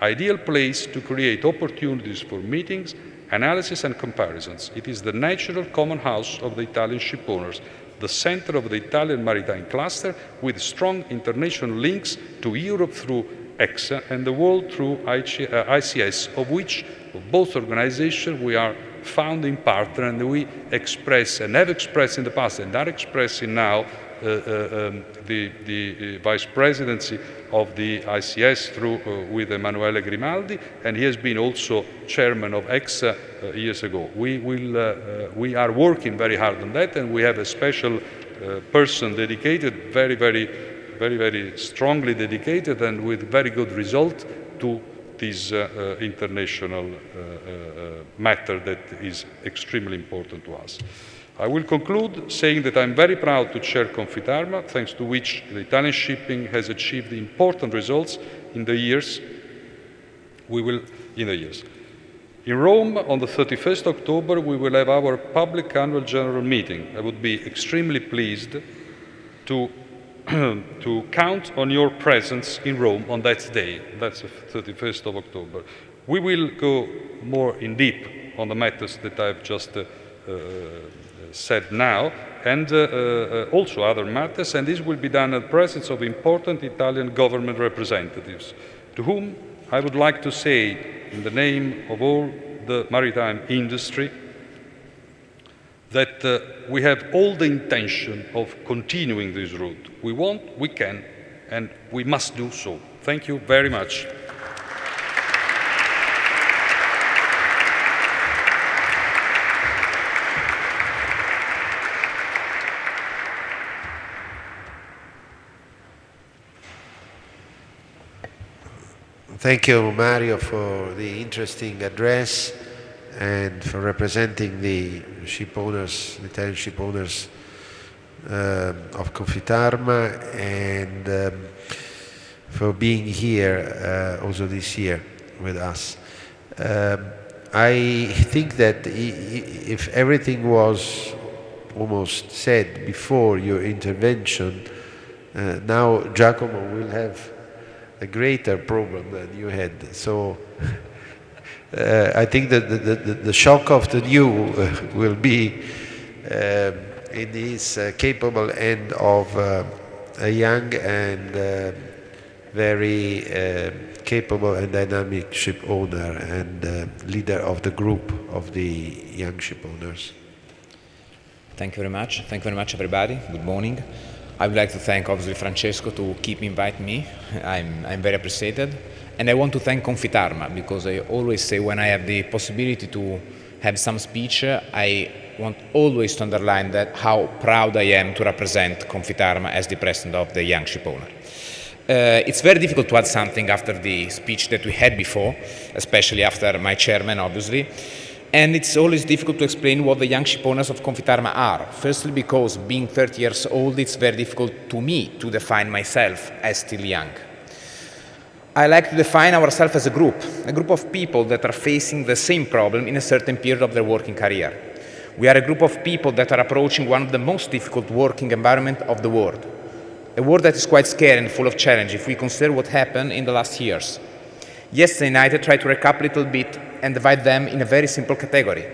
F: ideal place to create opportunities for meetings, analysis and comparisons. It is the natural common house of the Italian shipowners, the center of the Italian maritime cluster, with strong international links to Europe through EXA and the world through ICS, of which, of both organizations, we are founding partner, and we express and have expressed in the past and are expressing now the vice presidency of the ICS through with Emanuele Grimaldi, and he has been also chairman of EXA years ago. We are working very hard on that, and we have a special person dedicated, very strongly dedicated, and with very good result to this international matter that is extremely important to us. I will conclude saying that I'm very proud to chair Confitarma, thanks to which the Italian shipping has achieved important results in the years. In Rome, on the 31st October, we will have our public annual general meeting. I would be extremely pleased to count on your presence in Rome on that day. That's the 31st of October. We will go more in deep on the matters that I've just said now, and also other matters, and this will be done in the presence of important Italian government representatives, to whom I would like to say, in the name of all the maritime industry, that we have all the intention of continuing this route. We want, we can, and we must do so. Thank you very much.
A: Thank you, Mario, for the interesting address and for representing the ship owners, the Italian ship owners of Confitarma, and for being here also this year with us. I think that if everything was almost said before your intervention, now Giacomo will have a greater problem than you had. So I think that the shock of the new will be in his capable end of a young and very capable and dynamic ship owner and leader of the group of the young ship owners.
G: Thank you very much. Thank you very much, everybody. Good morning. I would like to thank, obviously, Francesco to keep inviting me. I'm very appreciated. And I want to thank Confitarma, because I always say when I have the possibility to have some speech, I want always to underline that how proud I am to represent Confitarma as the president of the young ship owner. It's very difficult to add something after the speech that we had before, especially after my chairman, obviously. And it's always difficult to explain what the young ship owners of Confitarma are. Firstly, because being 30 years old, it's very difficult to me to define myself as still young. I like to define ourselves as a group of people that are facing the same problem in a certain period of their working career. We are a group of people that are approaching one of the most difficult working environments of the world. A world that is quite scary and full of challenge if we consider what happened in the last years. Yesterday night I tried to recap a little bit and divide them in a very simple category.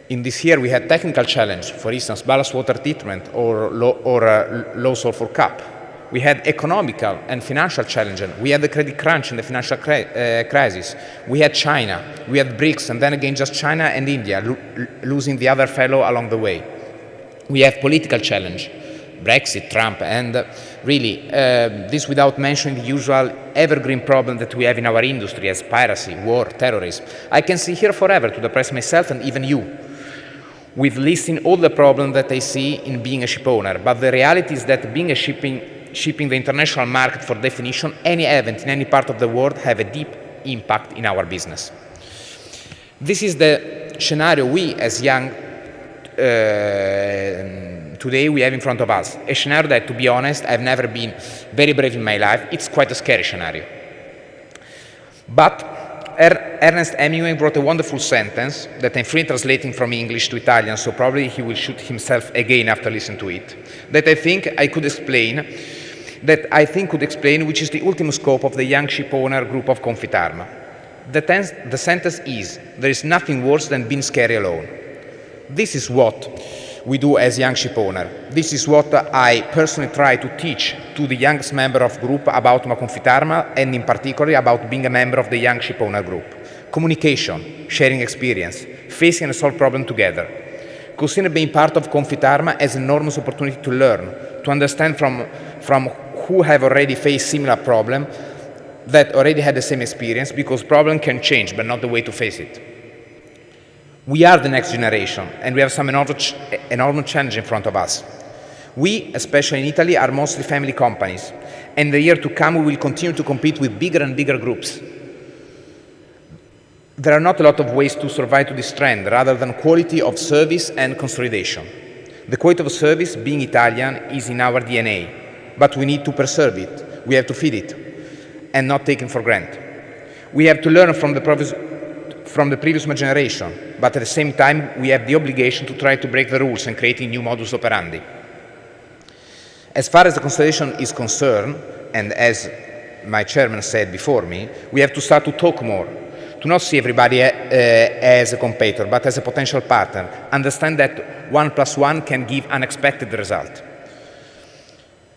G: In this year we had technical challenge, for instance ballast water treatment or low sulfur cap. We had economical and financial challenge. We had the credit crunch and the financial crisis. We had China, we had BRICS, and then again just China and India losing the other fellow along the way. We have political challenge. Brexit, Trump, and really this without mentioning the usual evergreen problem that we have in our industry as piracy, war, terrorism. I can sit here forever to depress myself and even you with listing all the problems that I see in being a ship owner, but the reality is that being a shipping the international market, for definition, any event in any part of the world have a deep impact in our business. This is the scenario we as young today we have in front of us, a scenario that, to be honest, I've never been very brave in my life. It's quite a scary scenario. But Ernest Hemingway wrote a wonderful sentence that I'm free translating from English to Italian, so probably he will shoot himself again after listening to it, that I think could explain, which is the ultimate scope of the young ship owner group of Confitarma. The sentence is, there is nothing worse than being scary alone. This is what we do as young ship owner. This is what I personally try to teach to the youngest member of group about Confitarma, and in particular about being a member of the young ship owner group. Communication, sharing experience, facing and solve problems together. Consider being part of Confitarma as an enormous opportunity to learn, to understand from who have already faced similar problem, that already had the same experience, because problem can change, but not the way to face it. We are the next generation, and we have some enormous challenge in front of us. We, especially in Italy, are mostly family companies, and in the year to come we will continue to compete with bigger and bigger groups. There are not a lot of ways to survive to this trend, rather than quality of service and consolidation. The quality of service, being Italian, is in our DNA, but we need to preserve it. We have to feed it, and not take it for granted. We have to learn from the previous generation, but at the same time we have the obligation to try to break the rules and creating new modus operandi. As far as the consolidation is concerned, and as my chairman said before me, we have to start to talk more, to not see everybody as a competitor, but as a potential partner. Understand that 1 + 1 can give unexpected result.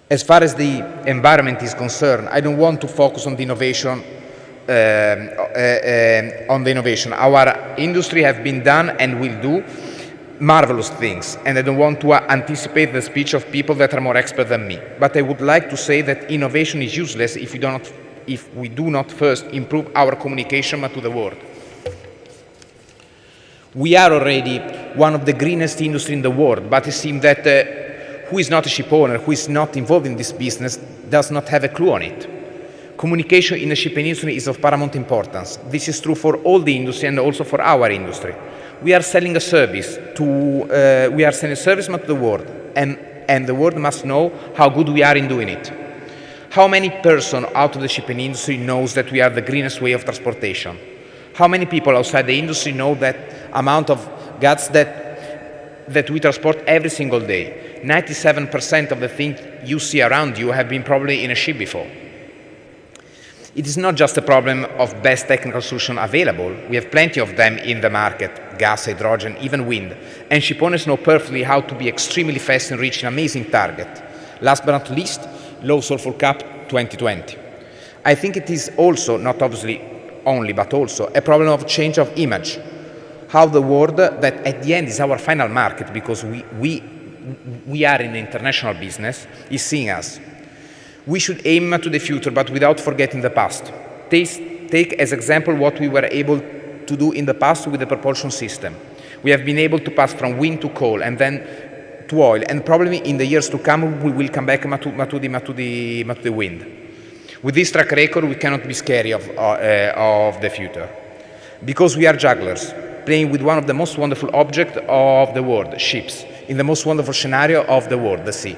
G: As far as the environment is concerned, I don't want to focus on the innovation. Our industry have been done and will do marvelous things, and I don't want to anticipate the speech of people that are more expert than me. But I would like to say that innovation is useless if we do not first improve our communication to the world. We are already one of the greenest industry in the world, but it seems that who is not a ship owner, who is not involved in this business, does not have a clue on it. Communication in the shipping industry is of paramount importance. This is true for all the industry and also for our industry. We are selling a service to the world, and the world must know how good we are in doing it. How many person out of the shipping industry knows that we are the greenest way of transportation? How many people outside the industry know that amount of gas that we transport every single day? 97% of the things you see around you have been probably in a ship before. It is not just a problem of best technical solution available. We have plenty of them in the market, gas, hydrogen, even wind. And ship owners know perfectly how to be extremely fast in reaching an amazing target. Last but not least, low sulfur cap 2020. I think it is also, not obviously only, but also a problem of change of image. How the world, that at the end is our final market, because we are in the international business, is seeing us. We should aim to the future, but without forgetting the past. Take as example what we were able to do in the past with the propulsion system. We have been able to pass from wind to coal and then to oil, and probably in the years to come we will come back to the wind. With this track record, we cannot be scary of the future. Because we are jugglers, playing with one of the most wonderful objects of the world, ships, in the most wonderful scenario of the world, the sea.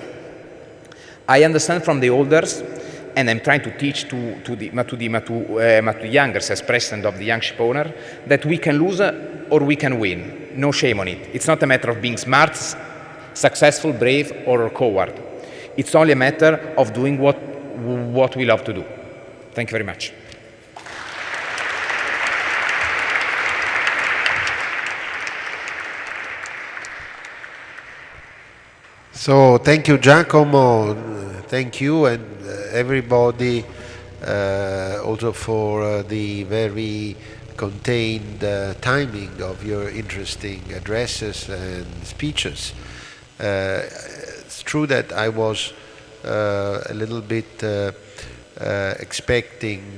G: I understand from the elders, and I'm trying to teach to the youngers as president of the Young Ship Owner, that we can lose or we can win. No shame on it. It's not a matter of being smart, successful, brave, or coward. It's only a matter of doing what we love to do. Thank you very much.
A: So thank you, Giacomo. Thank you and everybody also for the very contained timing of your interesting addresses and speeches. It's true that I was a little bit expecting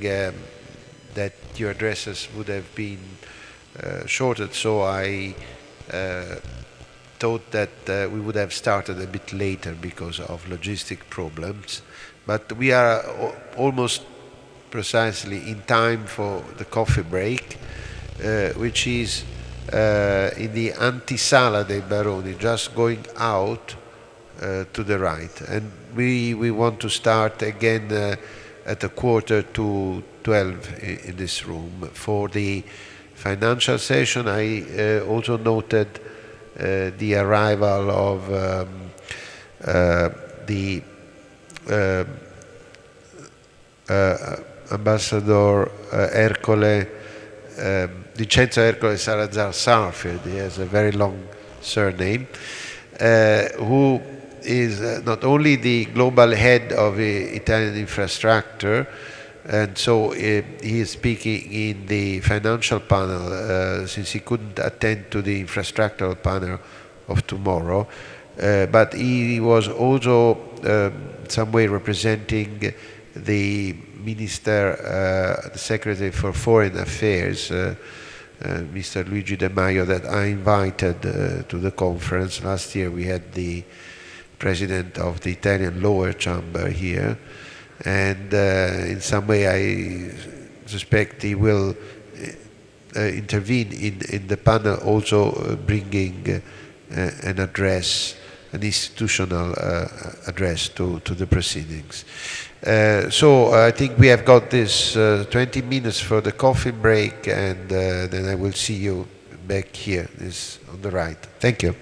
A: that your addresses would have been shorter, so I thought that we would have started a bit later because of logistic problems, but we are almost precisely in time for the coffee break, which is in the Antisala dei Baroni, just going out to the right. And we want to start again at 11:45 in this room. For the financial session, I also noted the arrival of the Ambassador Ercole, Vincenzo Ercole Salazar Sarfield. He has a very long surname, who is not only the global head of Italian infrastructure, and so he is speaking in the financial panel since he couldn't attend to the infrastructural panel of tomorrow. But he was also some way representing the minister, the Secretary for Foreign Affairs, Mr. Luigi De Maio, that I invited to the conference. Last year we had the president of the Italian lower chamber here, and in some way I suspect he will intervene in the panel, also bringing an address, an institutional address to the proceedings. So I think we have got this 20 minutes for the coffee break, and then I will see you back here, this on the right. Thank you.